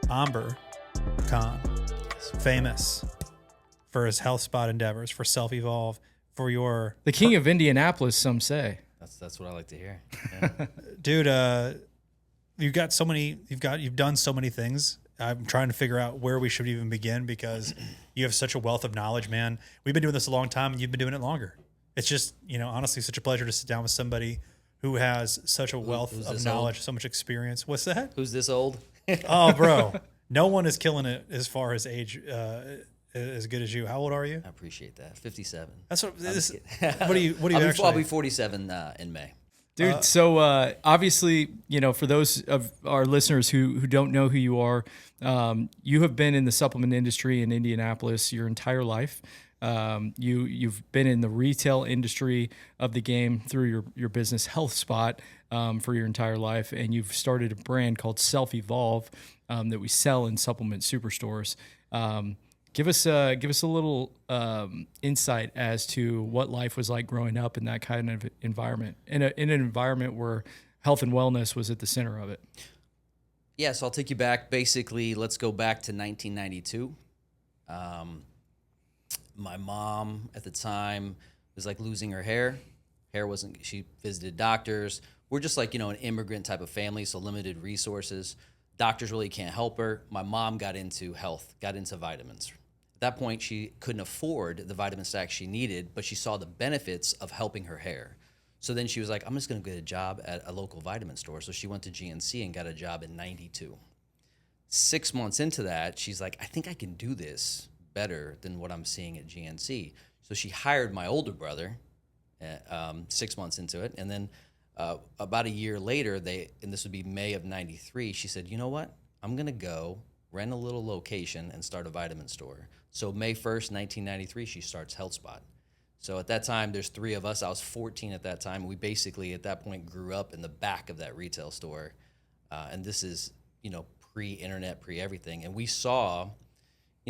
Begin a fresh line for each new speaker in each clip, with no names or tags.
Omber Khan, famous for his health spot endeavors, for Self Evolve, for your
The king of Indianapolis, some say.
That's what I like to hear. Yeah.
dude. You've done so many things. I'm trying to figure out where we should even begin because you have such a wealth of knowledge, man. We've been doing this a long time, and you've been doing it longer. It's just, honestly, such a pleasure to sit down with somebody who has such a wealth of knowledge, so much experience. What's that?
Who's this old?
Oh, bro, no one is killing it as far as age, as good as you. How old are you?
I appreciate that. 57.
That's what. What do you actually?
I'll be 47 in May.
Dude, so obviously, for those of our listeners who don't know who you are, you have been in the supplement industry in Indianapolis your entire life. You've been in the retail industry of the game through your business Health Spot for your entire life, and you've started a brand called Self Evolve that we sell in supplement superstores. Give us a little insight as to what life was like growing up in that kind of environment, in an environment where health and wellness was at the center of it.
Yeah, so I'll take you back. Basically, let's go back to 1992. My mom at the time was like losing her hair. She visited doctors. We're just like, an immigrant type of family, so limited resources. Doctors really can't help her. My mom got into health, got into vitamins. At that point, she couldn't afford the vitamin stack she needed, but she saw the benefits of helping her hair. So then she was like, I'm just going to get a job at a local vitamin store. So she went to GNC and got a job in 92. 6 months into that, she's like, I think I can do this better than what I'm seeing at GNC. So she hired my older brother 6 months into it. And then about a year later, and this would be May of 93, she said, you know what? I'm going to go rent a little location and start a vitamin store. So May 1st, 1993, she starts Health Spot. So at that time, there's three of us. I was 14 at that time. We basically, at that point, grew up in the back of that retail store. And this is, pre-internet, pre-everything. And we saw,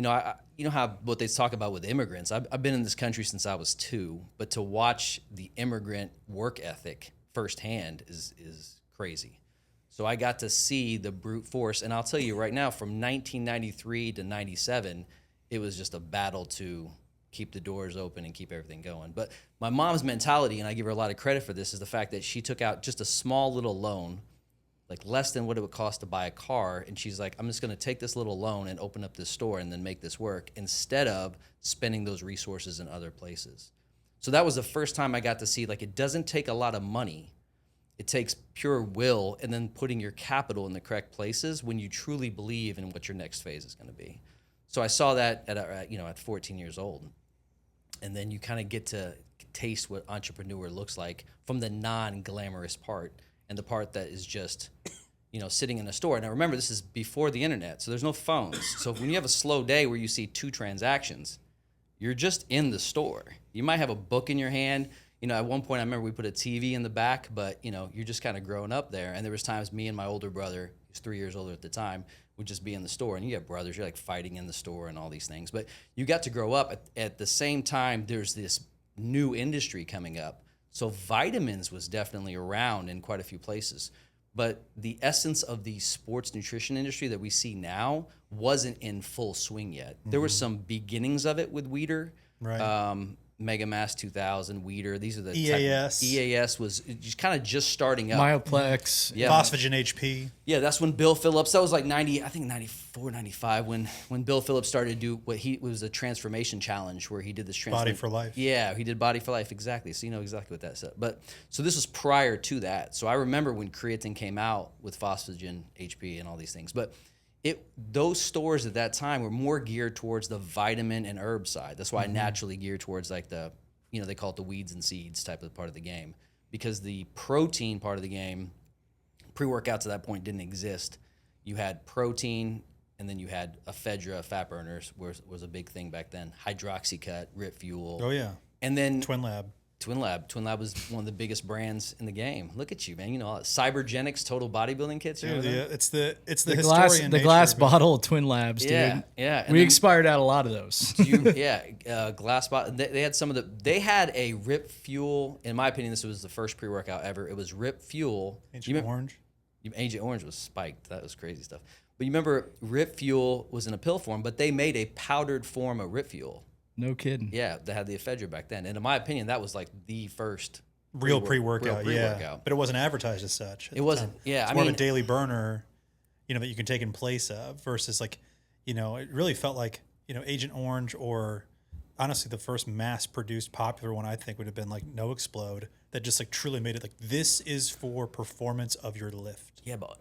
how what they talk about with immigrants. I've been in this country since I was 2, but to watch the immigrant work ethic firsthand is crazy. So I got to see the brute force. And I'll tell you right now, from 1993 to 97, it was just a battle to keep the doors open and keep everything going. But my mom's mentality, and I give her a lot of credit for this, is the fact that she took out just a small little loan, like less than what it would cost to buy a car. And she's like, I'm just going to take this little loan and open up this store and then make this work instead of spending those resources in other places. So that was the first time I got to see, like, it doesn't take a lot of money. It takes pure will and then putting your capital in the correct places when you truly believe in what your next phase is going to be. So I saw that at 14 years old. And then you kind of get to taste what entrepreneur looks like from the non-glamorous part and the part that is just, sitting in a store. Now remember, this is before the internet, so there's no phones. So when you have a slow day where you see 2 transactions, you're just in the store. You might have a book in your hand. At one point I remember we put a TV in the back, but you're just kind of growing up there. And there was times me and my older brother, who's 3 years older at the time, would just be in the store. And you have brothers, you're like fighting in the store and all these things. But you got to grow up. At the same time, there's this new industry coming up. So vitamins was definitely around in quite a few places. But the essence of the sports nutrition industry that we see now wasn't in full swing yet. Mm-hmm. There were some beginnings of it with Weider.
Right.
Mega Mass 2000, Weider. These are the
EAS.
EAS was just kind of just starting up.
Myoplex.
Yeah.
Phosphagen HP.
Yeah, that's when Bill Phillips, that was like 94, 95, when Bill Phillips started to do it was a transformation challenge where he did this
Body for Life.
Yeah, he did Body for Life, exactly. So you know exactly what that said. But so this was prior to that. So I remember when creatine came out with Phosphagen HP and all these things. But those stores at that time were more geared towards the vitamin and herb side. That's why I naturally geared towards like the, they call it the weeds and seeds type of part of the game, because the protein part of the game, pre-workouts at that point didn't exist. You had protein, and then you had ephedra, fat burners was a big thing back then. Hydroxycut, Rip Fuel.
Oh yeah.
And then
Twin Lab
was one of the biggest brands in the game. Look at you, man. Cybergenics total bodybuilding kits.
Dude, yeah, it's the
glass bottle of Twin Labs, dude.
Yeah. And
we expired out a lot of those.
Glass bottle. They had some of they had a Rip Fuel. In my opinion, this was the first pre-workout ever. It was Rip Fuel.
Agent Orange
was spiked. That was crazy stuff. But you remember Rip Fuel was in a pill form, but they made a powdered form of Rip Fuel.
No kidding.
Yeah, they had the ephedra back then. And in my opinion, that was like the first
real pre-workout, yeah.
pre-workout.
But it wasn't advertised as such.
It wasn't. Yeah,
it's more of a daily burner, that you can take in place of versus like, it really felt like, Agent Orange or honestly the first mass-produced popular one I think would have been like No Explode that just like truly made it like this is for performance of your lift.
Yeah, but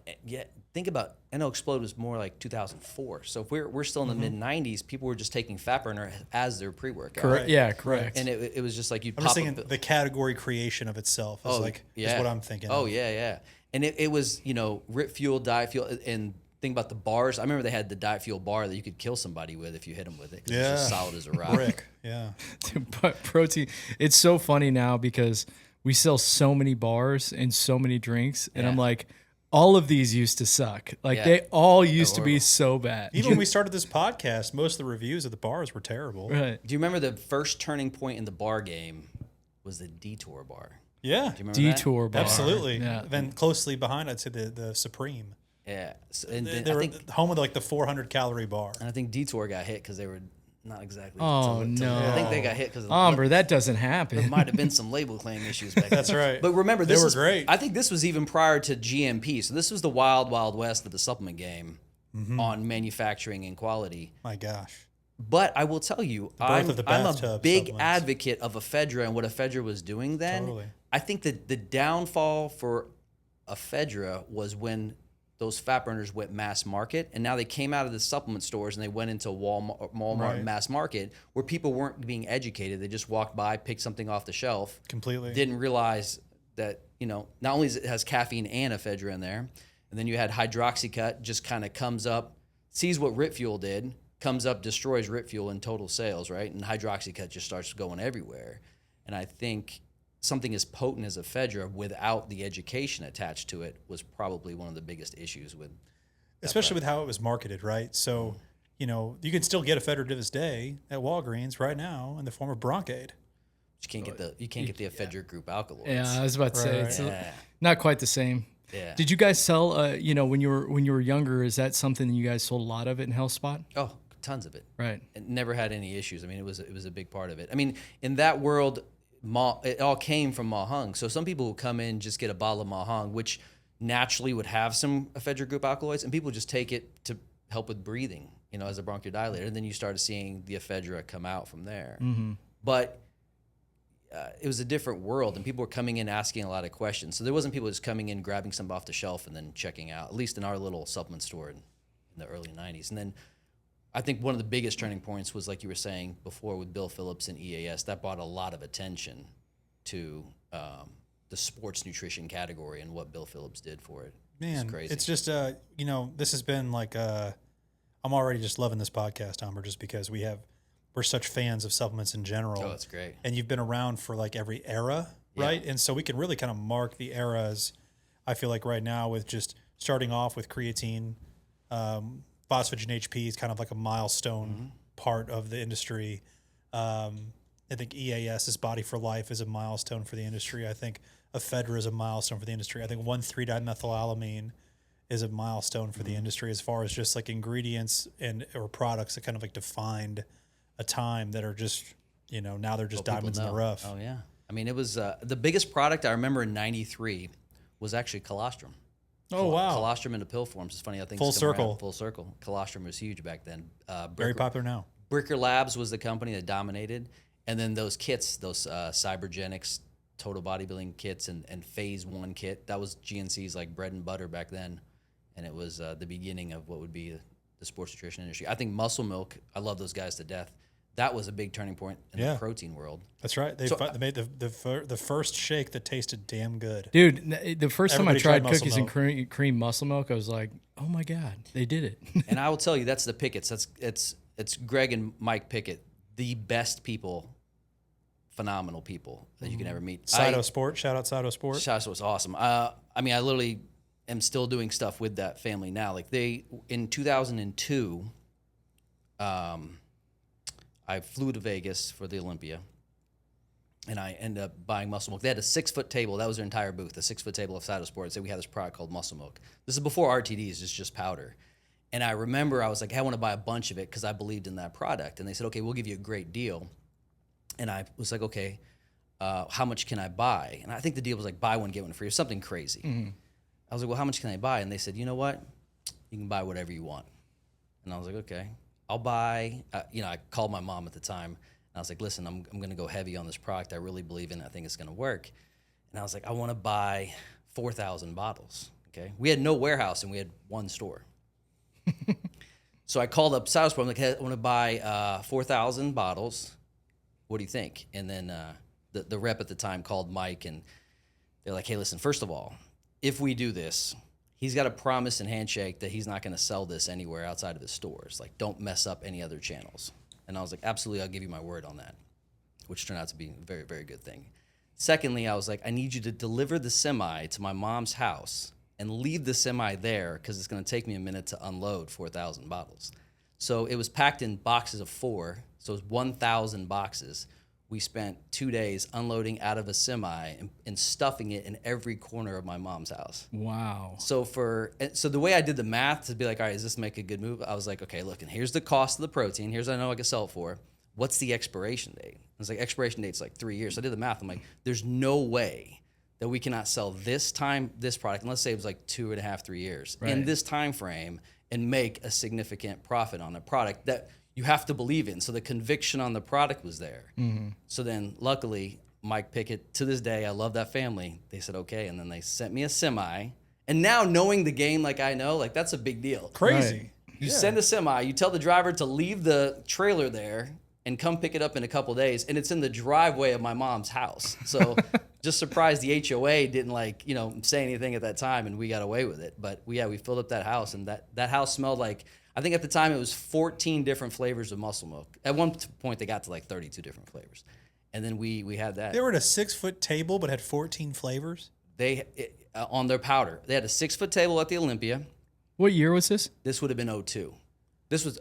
think about No Explode was more like 2004. So if we're still in the mid 90s, people were just taking fat burner as their pre-workout.
Correct.
Right.
Yeah, correct.
And it was just like you.
I'm just thinking the category creation of itself is is what I'm thinking.
Oh
of.
yeah. And it was Rip Fuel, Diet Fuel, and think about the bars. I remember they had the Diet Fuel bar that you could kill somebody with if you hit them with it. 'Cause it was just solid as a rock.
Brick. Yeah.
But protein, it's so funny now because we sell so many bars and so many drinks, and I'm like, all of these used to suck. Like they all used to be so bad.
Even when we started this podcast, most of the reviews of the bars were terrible.
Right.
Do you remember the first turning point in the bar game was the Detour bar?
Yeah.
Do you remember
Detour bar.
Absolutely.
Yeah.
Then closely behind, I'd say the Supreme.
Yeah. And
They were home with like the 400 calorie bar.
I think Detour got hit because they were not exactly.
Oh, no.
I think they got hit because
Omber, that doesn't
there
happen.
might have been some label claim issues back then.
That's right.
But remember,
They
this
were
is
great.
I think this was even prior to GMP. So this was the wild, wild west of the supplement game on manufacturing and quality.
My gosh.
But I will tell you,
birth of the
I'm a
bathtub
big
supplements.
advocate of ephedra and what ephedra was doing then.
Totally.
I think that the downfall for ephedra was when those fat burners went mass market, and now they came out of the supplement stores and they went into Walmart
Right.
and mass market where people weren't being educated. They just walked by, picked something off the shelf,
Completely.
didn't realize that, not only it has caffeine and ephedra in there, and then you had hydroxycut just kind of comes up, sees what Rip Fuel did, comes up, destroys Rip Fuel in total sales, right? And hydroxycut just starts going everywhere. And I think something as potent as ephedra without the education attached to it was probably one of the biggest issues with,
especially with how it was marketed, right? So, you can still get ephedra to this day at Walgreens right now in the form of Broncaid.
you can't get the ephedra group alkaloids.
Yeah, I was about to say
Right.
it's
Yeah.
not quite the same.
Yeah.
Did you guys sell? When you were younger, is that something that you guys sold a lot of it in HealthSpot?
Oh, tons of it.
Right.
It never had any issues. I mean, it was a big part of it. I mean, in that world, it all came from Mahung. So some people would come in, just get a bottle of Mahung, which naturally would have some ephedra group alkaloids, and people just take it to help with breathing, as a bronchodilator. And then you started seeing the ephedra come out from there. Mm-hmm. But it was a different world, and people were coming in asking a lot of questions. So there wasn't people just coming in, grabbing something off the shelf, and then checking out, at least in our little supplement store in the early 90s. And then I think one of the biggest turning points was, like you were saying before, with Bill Phillips and EAS. That brought a lot of attention to the sports nutrition category and what Bill Phillips did for it.
Man,
it's crazy.
it's just, this has been like, I'm already just loving this podcast, Amber, just because we're such fans of supplements in general.
Oh, that's great.
And you've been around for like every era, right? And so we can really kind of mark the eras, I feel like right now, with just starting off with creatine, phosphagen HP is kind of like a milestone part of the industry. I think EAS's Body for Life is a milestone for the industry. I think ephedra is a milestone for the industry. I think 1,3-dimethylalamine is a milestone for the industry as far as just like ingredients or products that kind of like defined a time that are just, now they're just diamonds in the rough.
Oh, yeah. I mean, it was the biggest product I remember in 93 was actually colostrum.
Oh, wow.
Colostrum in the pill forms. It's funny how things
Full
come around.
circle.
Full circle. Colostrum was huge back then.
Very popular now.
Bricker Labs was the company that dominated. And then those kits, those Cybergenics total bodybuilding kits and Phase 1 kit, that was GNC's like bread and butter back then. And it was the beginning of what would be the sports nutrition industry. I think Muscle Milk, I love those guys to death. That was a big turning point in the protein world.
That's right. They made the first shake that tasted damn good.
Dude, the first time I
Everybody
tried
tried Muscle
cookies and
Milk.
cream muscle milk, I was like, oh my God, they did it.
And I will tell you, that's the Pickett's. It's Greg and Mike Pickett, the best people, phenomenal people that you can ever meet.
Cyto Sport, shout out Cyto Sport.
Shasta was awesome. I mean, I literally am still doing stuff with that family now. Like in 2002, I flew to Vegas for the Olympia, and I ended up buying Muscle Milk. They had a 6-foot table. That was their entire booth, a 6-foot table of Cyto Sport. So we had this product called Muscle Milk. This is before RTDs, it's just powder. And I remember I was like, I want to buy a bunch of it because I believed in that product. And they said, okay, we'll give you a great deal. And I was like, okay, how much can I buy? And I think the deal was like buy one, get one free or something crazy. I was like, well, how much can I buy? And they said, you know what? You can buy whatever you want. And I was like, okay, I'll buy, I called my mom at the time. And I was like, listen, I'm going to go heavy on this product. I really believe in it. I think it's going to work. And I was like, I want to buy 4,000 bottles. Okay. We had no warehouse and we had one store. So I called up Southport. I'm like, hey, I want to buy 4,000 bottles. What do you think? And then the rep at the time called Mike and they're like, hey, listen, first of all, if we do this, he's got a promise and handshake that he's not going to sell this anywhere outside of his stores. Like, don't mess up any other channels. And I was like, absolutely, I'll give you my word on that, which turned out to be a very, very good thing. Secondly, I was like, I need you to deliver the semi to my mom's house and leave the semi there because it's going to take me a minute to unload 4,000 bottles. So it was packed in boxes of 4, so it was 1,000 boxes. We spent 2 days unloading out of a semi and stuffing it in every corner of my mom's house.
Wow.
So the way I did the math to be like, all right, does this make a good move? I was like, okay, look, and here's the cost of the protein. Here's what I know I can sell it for. What's the expiration date? It's like expiration date's like 3 years. So I did the math. I'm like, there's no way that we cannot sell this product, and let's say it was like 2.5, 3 years in this time frame and make a significant profit on a product that you have to believe in. So the conviction on the product was there. So then luckily, Mike Pickett, to this day, I love that family. They said, okay. And then they sent me a semi. And now knowing the game like I know, like that's a big deal.
Crazy.
Right.
You send a semi, you tell the driver to leave the trailer there and come pick it up in a couple days. And it's in the driveway of my mom's house. So just surprised the HOA didn't say anything at that time and we got away with it. But we filled up that house and that house smelled like, I think at the time it was 14 different flavors of muscle milk. At one point they got to like 32 different flavors. And then we had that.
They were at a 6-foot table but had 14 flavors?
On their powder. They had a 6-foot table at the Olympia.
What year was this?
This would have been 02. This was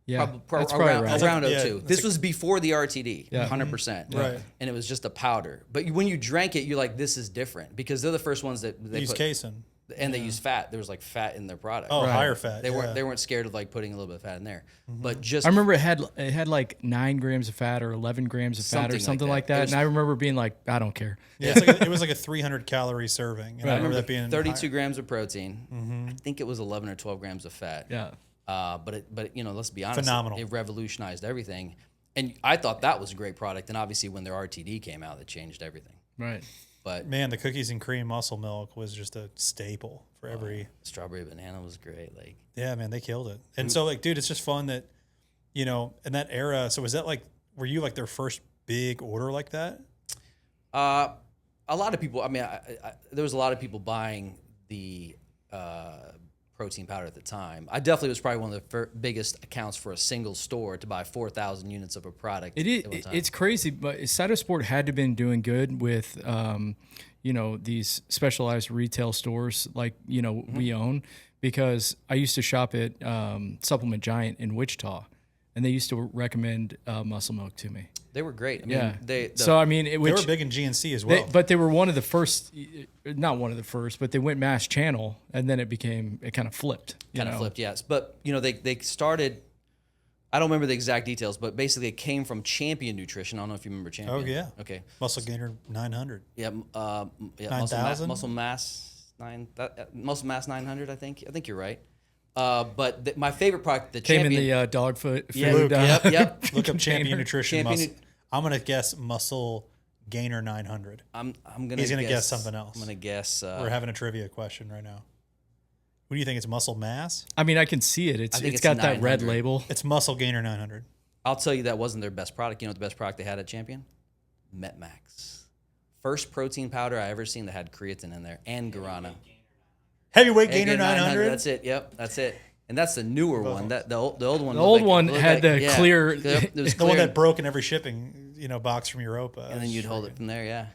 Yeah, that's
around
right.
around
Yeah,
02. This was before the RTD,
Yeah.
100%.
Right.
And it was just a powder. But when you drank it, you're like, this is different because they're the first ones that they
Use
put,
casein.
and they use fat. There was like fat in their product.
Oh,
Right.
higher fat.
They weren't scared of like putting a little bit of fat in there. But just
I remember it had like 9 grams of fat or 11 grams of fat or something like that.
It was-
And I remember being like, I don't care.
Yeah, it was like a 300 calorie serving. And I remember that being
32
high.
grams of protein. I think it was 11 or 12 grams of fat.
Yeah.
But let's be honest,
Phenomenal.
it revolutionized everything. And I thought that was a great product. And obviously when their RTD came out, it changed everything.
Right.
But
Man, the cookies and cream muscle milk was just a staple for every.
strawberry banana was great. Like,
Yeah, man, they killed it. And so, like, dude, it's just fun that, in that era. So, was that like, were you like their first big order like that?
a lot of people, there was a lot of people buying the protein powder at the time. I definitely was probably one of the biggest accounts for a single store to buy 4,000 units of a product.
It's crazy, but Cytosport had to have been doing good with, these specialized retail stores like, we own, because I used to shop at Supplement Giant in Wichita, and they used to recommend muscle milk to me.
They were great.
They were
big in GNC as well.
But they were one of the first, not one of the first, but they went mass channel, and then it kind of flipped.
Yes. But, they started, I don't remember the exact details, but basically it came from Champion Nutrition. I don't know if you remember Champion.
Oh, yeah.
Okay.
Muscle Gainer 900.
Yeah.
9,000?
Muscle Mass 900, I think. I think you're right. But my favorite product, the
Came
Champion.
in the dog food.
Yep.
Look up Champion Nutrition.
Champion
I'm going to guess Muscle Gainer 900.
I'm gonna.
He's going to guess something else.
I'm gonna guess.
We're having a trivia question right now. What do you think? It's Muscle Mass?
I mean, I can see it.
I think
it's got that red
900.
label.
It's Muscle Gainer 900.
I'll tell you that wasn't their best product. You know what the best product they had at Champion? Metmax. First protein powder I ever seen that had creatine in there and guarana.
Heavyweight Gainer 900?
That's it. Yep, that's it. And that's the newer one. That the old one.
The old one had the clear.
It was
The one
clear.
that broke in every shipping, box from Europa.
And then you'd hold it from there. Yeah.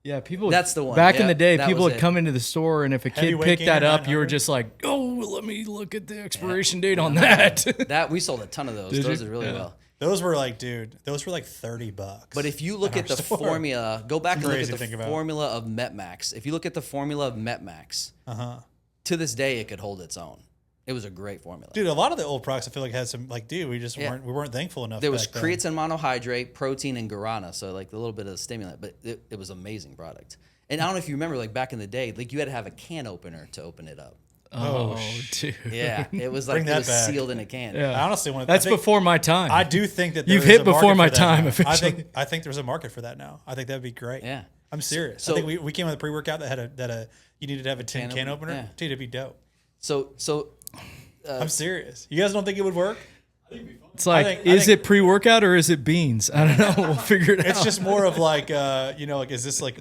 Yeah, people.
That's the one.
Back in
Yeah,
the day,
that
people
was
would
it.
come into the store, and if a kid
Heavyweight
picked that
Gainer
up, you were
900?
just like, "Oh, let me look at the expiration date on that."
That we sold a ton of those.
Did
Those
you?
did really
Yeah.
well.
Those were like $30.
But if you look
in
at the
our store.
formula, go back and look
Crazy
at
to think
the
about.
formula of Metmax. If you look at the formula of Metmax, to this day it could hold its own. It was a great formula.
Dude, a lot of the old products I feel like had some like, dude, we weren't thankful enough.
There was
back then.
creatine monohydrate, protein, and guarana, so like a little bit of stimulant, but it was an amazing product. And I don't know if you remember, like back in the day, like you had to have a can opener to open it up.
Oh, dude.
Yeah, it was like it was sealed in a can.
Yeah.
I honestly want to.
That's before my time.
I do think that
You've
there is
hit
a market
before my
for that
time,
now.
officially.
I think there's a market for that now. I think that'd be great.
Yeah,
I'm serious.
So-
I think we came with a pre-workout that had you needed to have a tin can opener.
Yeah.
Dude, it'd be dope.
So
I'm serious. You guys don't think it would work?
It's like,
I think-
is it pre-workout or is it beans? I don't know. We'll figure it out.
It's just more of like, like is this like,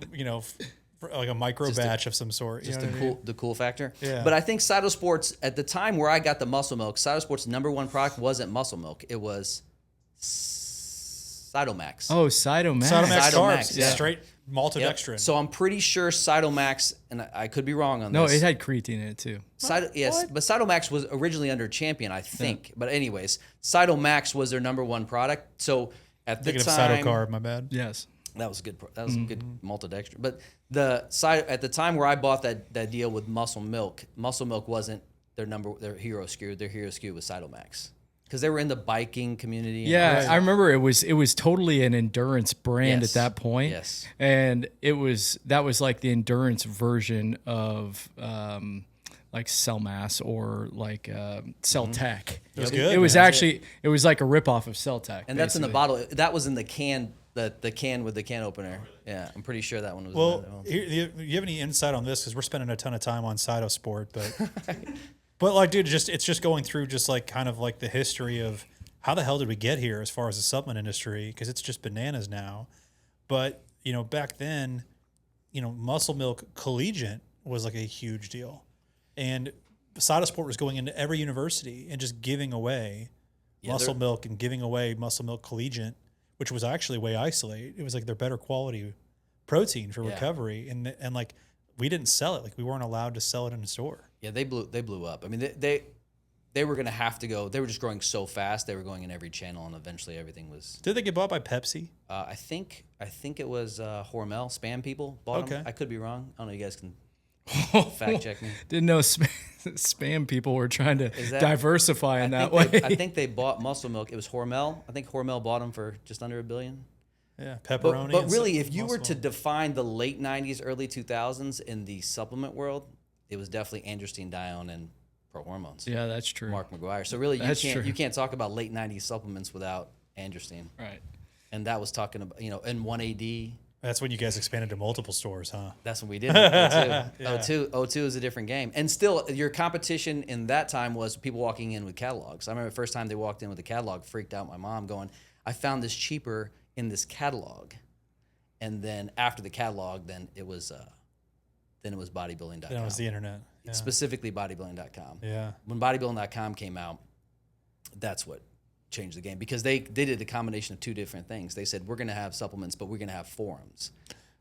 like a micro batch of some sort?
just
you know what I mean?
the cool factor.
Yeah.
But I think Cytosports at the time where I got the muscle milk, Cytosports' #1 product wasn't muscle milk. It was Cytomax.
Oh, Cytomax.
Cytomax
Cytomax,
carbs,
yeah.
straight maltodextrin.
Yep. So I'm pretty sure Cytomax, and I could be wrong on
No,
this.
it had creatine in it too.
Yes, but Cytomax was originally under Champion, I think. But anyways, Cytomax was their #1 product. So at the
Thinking
time,
of cytocarb, my bad.
Yes.
that was good. That was good maltodextrin. But at the time where I bought that deal with Muscle Milk wasn't their hero SKU. Their hero SKU was Cytomax because they were in the biking community. and
Yeah, I remember it was totally an endurance brand
Yes.
at that point.
Yes.
And that was like the endurance version of like Cell Mass or like Cell Tech.
It was good.
It was
man.
actually it was like a ripoff of Cell Tech.
And that's in the
basically.
bottle. That was in the can. The can with the can opener. Yeah, I'm pretty sure that one was.
Well,
in that one.
do you have any insight on this? Because we're spending a ton of time on Cytosport, but like, dude, it's just going through just like kind of like the history of how the hell did we get here as far as the supplement industry? Because it's just bananas now. But back then, Muscle Milk Collegiate was like a huge deal, and Cytosport was going into every university and just giving away Muscle Milk and giving away Muscle Milk Collegiate, which was actually way isolate. It was like their better quality protein for recovery, and like we didn't sell it. Like we weren't allowed to sell it in the store.
Yeah, they blew up. I mean, they were gonna have to go. They were just growing so fast. They were going in every channel, and eventually everything was.
Did they get bought by Pepsi?
I think it was Hormel. Spam people bought them. I could be wrong. I don't know. You guys can fact check me.
Didn't know spam people were trying to
that-
diversify in that way.
I think they bought Muscle Milk. It was Hormel. I think Hormel bought them for just under $1 billion.
Yeah, pepperoni.
But
and
really, if you were
Muscle
to define the late '90s, early 2000s in the supplement world, it was definitely androstenedione Dione and Pro Hormones.
Yeah, that's true.
Mark McGuire. So really,
That's true.
you can't talk about late '90s supplements without androstenedione.
Right.
And that was talking about and 1AD.
That's when you guys expanded to multiple stores, huh?
That's when we did it. O2 is a different game. And still, your competition in that time was people walking in with catalogs. I remember the first time they walked in with a catalog, freaked out my mom going, I found this cheaper in this catalog. And then after the catalog, then it was bodybuilding.com.
That was the internet. Yeah.
Specifically bodybuilding.com.
Yeah.
When bodybuilding.com came out, that's what changed the game because they did a combination of two different things. They said, we're going to have supplements, but we're going to have forums.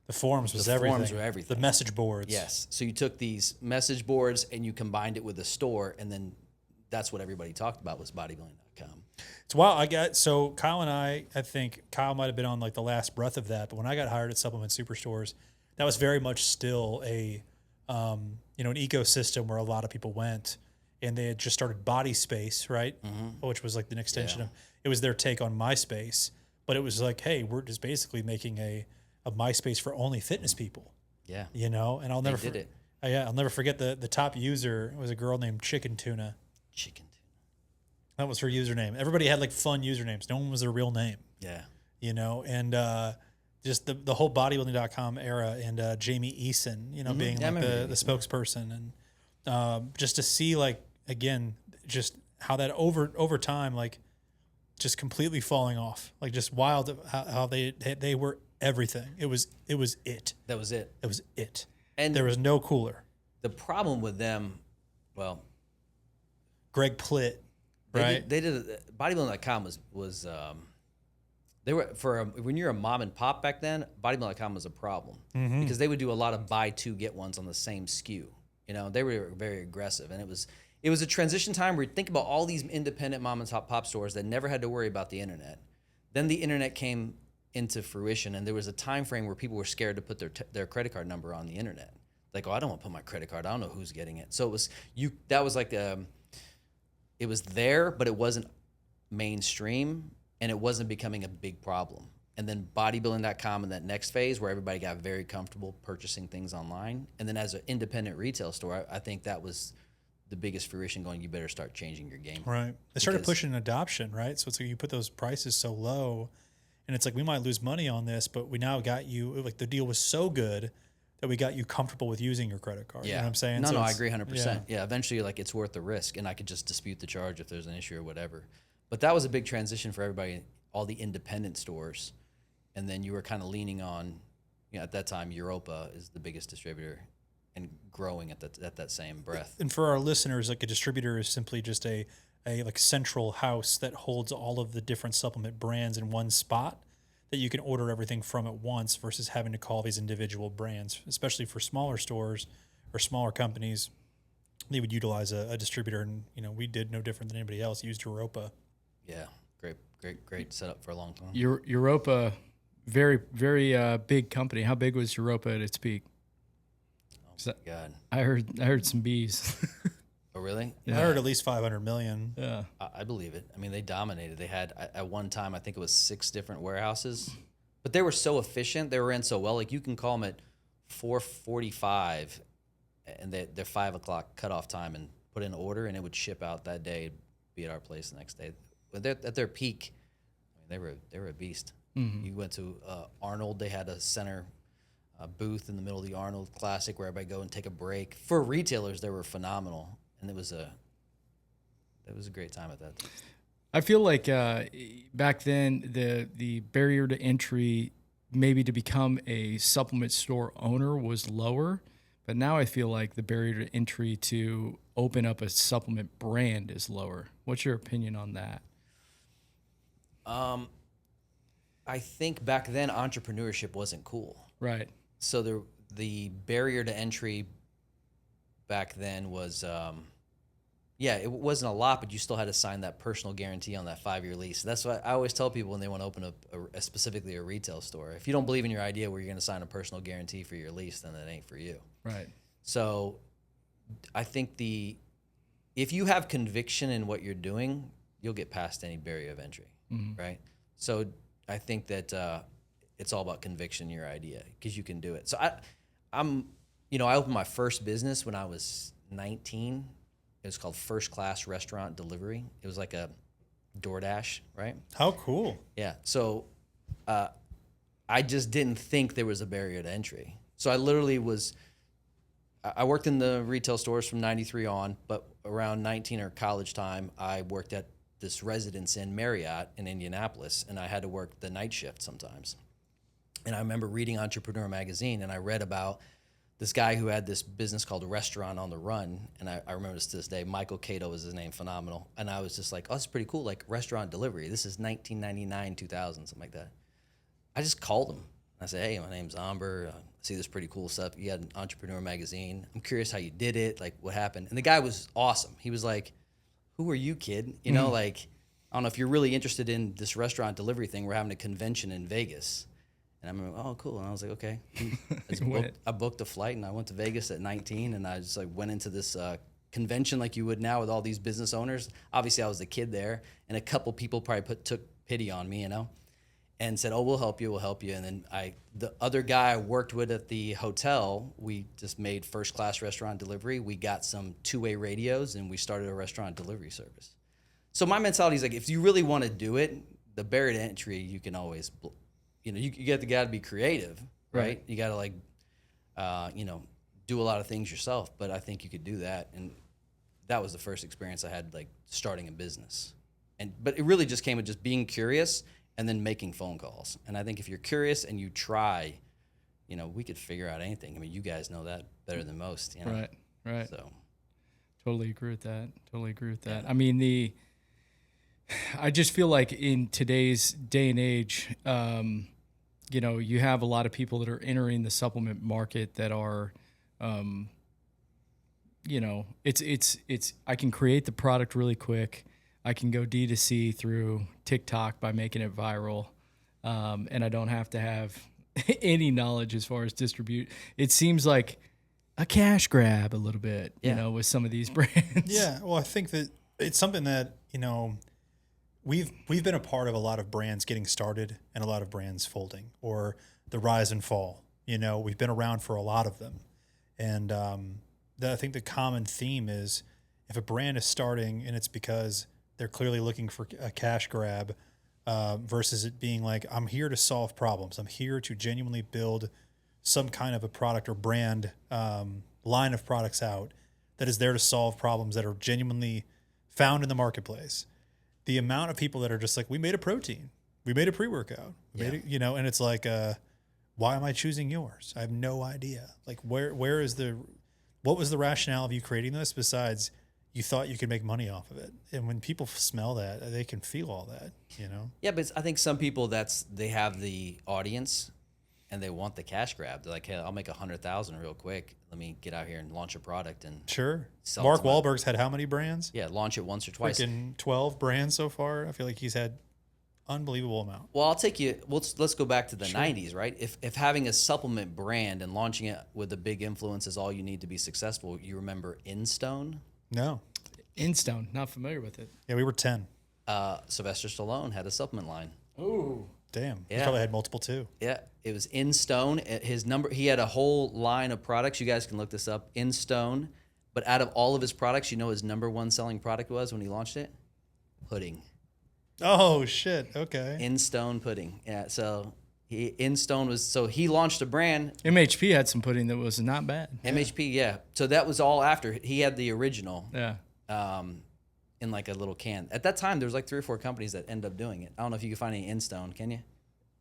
The forums was everything.
Forums were everything.
The message boards.
Yes. So you took these message boards and you combined it with a store, and then that's what everybody talked about was bodybuilding.com.
It's wild. So Kyle and I think Kyle might have been on like the last breath of that, but when I got hired at Supplement Superstores, that was very much still an ecosystem where a lot of people went, and they had just started Body Space, right? Mm-hmm. Which was like an extension of, it was their take on MySpace, but it was like, hey, we're just basically making a MySpace for only fitness people.
Yeah.
And I'll never
did it.
I'll never forget the top user was a girl named Chicken Tuna.
Chicken.
That was her username. Everybody had like fun usernames. No one was their real name.
Yeah.
And just the whole bodybuilding.com era and Jamie Eason, being like the spokesperson, and just to see like, again, just how that over time, like just completely falling off, like just wild how they were everything. It was it.
That was it.
It was it.
And
there was no cooler.
The problem with them, well,
Greg Plitt, right?
They did bodybuilding.com was they were when you're a mom and pop back then, bodybuilding.com was a problem because they would do a lot of buy two get ones on the same SKU. They were very aggressive, and it was a transition time where you think about all these independent mom and pop stores that never had to worry about the internet. Then the internet came into fruition, and there was a time frame where people were scared to put their credit card number on the internet. Like, I don't want to put my credit card. I don't know who's getting it. So it was that was like it was there, but it wasn't mainstream, and it wasn't becoming a big problem. And then bodybuilding.com in that next phase where everybody got very comfortable purchasing things online. And then as an independent retail store, I think that was the biggest fruition going, you better start changing your game.
Right. They started pushing adoption, right? So it's like you put those prices so low and it's like, we might lose money on this, but we now got you, like the deal was so good that we got you comfortable with using your credit card.
Yeah.
You know what I'm saying?
No,
So
I agree 100%. Yeah. Eventually, like, it's worth the risk, and I could just dispute the charge if there's an issue or whatever. But that was a big transition for everybody, all the independent stores. And then you were kind of leaning on, at that time, Europa is the biggest distributor and growing at that same breath.
And for our listeners, like a distributor is simply just a like central house that holds all of the different supplement brands in one spot that you can order everything from at once versus having to call these individual brands, especially for smaller stores or smaller companies. They would utilize a distributor, and we did no different than anybody else. Used Europa.
Yeah, great setup for a long time.
Europa, very, very big company. How big was Europa at its peak?
Oh my God,
I heard some B's.
Oh really?
Yeah. I heard at least 500 million.
Yeah,
I believe it. I mean, they dominated. They had at one time, I think it was 6 different warehouses, but they were so efficient. They were in so well. Like, you can call them at 4:45, and their 5 o'clock cutoff time, and put in an order, and it would ship out that day, be at our place the next day. But at their peak, I mean, they were a beast. Mm-hmm. You went to Arnold. They had a center booth in the middle of the Arnold Classic where everybody go and take a break. For retailers, they were phenomenal, and it was a great time at that time.
I feel like back then the barrier to entry, maybe to become a supplement store owner, was lower, but now I feel like the barrier to entry to open up a supplement brand is lower. What's your opinion on that?
I think back then entrepreneurship wasn't cool.
Right.
So the barrier to entry back then was, it wasn't a lot, but you still had to sign that personal guarantee on that 5-year lease. That's what I always tell people when they want to open up specifically a retail store. If you don't believe in your idea where you're going to sign a personal guarantee for your lease, then that ain't for you.
Right.
So I think if you have conviction in what you're doing, you'll get past any barrier of entry, right? So I think that it's all about conviction in your idea, because you can do it. So I opened my first business when I was 19. It was called First Class Restaurant Delivery. It was like a DoorDash, right?
How cool.
Yeah. So I just didn't think there was a barrier to entry. So I literally I worked in the retail stores from 93 on, but around 19 or college time, I worked at this residence in Marriott in Indianapolis, and I had to work the night shift sometimes. And I remember reading Entrepreneur Magazine, and I read about this guy who had this business called Restaurant on the Run, and I remember this to this day. Michael Cato was his name, phenomenal. And I was just like, oh, that's pretty cool, like restaurant delivery. This is 1999, 2000, something like that. I just called him. I said, hey, my name's Omber. I see this pretty cool stuff. You had an Entrepreneur Magazine. I'm curious how you did it, like what happened. And the guy was awesome. He was like, who are you, kid? Like, I don't know if you're really interested in this restaurant delivery thing. We're having a convention in Vegas. And I'm like, oh, cool. And I was like, okay. I booked a flight, and I went to Vegas at 19, and I just like went into this convention like you would now with all these business owners. Obviously, I was the kid there, and a couple people probably took pity on me, and said, oh, we'll help you. And then the other guy I worked with at the hotel, we just made First Class Restaurant Delivery. We got some 2-way radios, and we started a restaurant delivery service. So my mentality is like, if you really want to do it, the barrier to entry, you can always, you got to be creative, right? You got to do a lot of things yourself, but I think you could do that. And that was the first experience I had, like starting a business. But it really just came with just being curious and then making phone calls. And I think if you're curious and you try, we could figure out anything. I mean, you guys know that better than most,
Right.
So
totally agree with that. Yeah. I mean, I just feel like in today's day and age, you have a lot of people that are entering the supplement market that are, it's I can create the product really quick. I can go D2C through TikTok by making it viral, and I don't have to have any knowledge as far as distribute. It seems like a cash grab a little bit, with some of these brands.
Yeah, well, I think that it's something that, we've been a part of a lot of brands getting started and a lot of brands folding, or the rise and fall. We've been around for a lot of them. And I think the common theme is, if a brand is starting and it's because they're clearly looking for a cash grab, versus it being like, I'm here to solve problems. I'm here to genuinely build some kind of a product or brand line of products out that is there to solve problems that are genuinely found in the marketplace. The amount of people that are just like, we made a protein, we made a pre-workout, we made it, and it's like, why am I choosing yours? I have no idea. Like, what was the rationale of you creating this besides you thought you could make money off of it? And when people smell that, they can feel all that,
Yeah, but I think some people, they have the audience and they want the cash grab. They're like, hey, I'll make 100,000 real quick. Let me get out here and launch a product and
Sure.
sell
Mark
it to my-
Wahlberg's had how many brands?
Yeah, launch it once or twice.
Freaking 12 brands so far. I feel like he's had unbelievable amount.
Well, I'll take you. Let's go back to the '90s, right? If having a supplement brand and launching it with a big influence is all you need to be successful, you remember InStone?
No.
Instone, not familiar with it.
Yeah, we were 10.
Sylvester Stallone had a supplement line.
Oh,
Damn. He
Yeah.
probably had multiple too.
Yeah, it was InStone. He had a whole line of products. You guys can look this up. InStone. But out of all of his products, his number one selling product was when he launched it? Pudding.
Oh, shit. Okay.
InStone pudding. Yeah, so he launched a brand.
MHP had some pudding that was not bad.
MHP, yeah. So that was all after. He had the original.
Yeah.
In like a little can. At that time, there was like 3 or 4 companies that end up doing it. I don't know if you can find any InStone. Can you?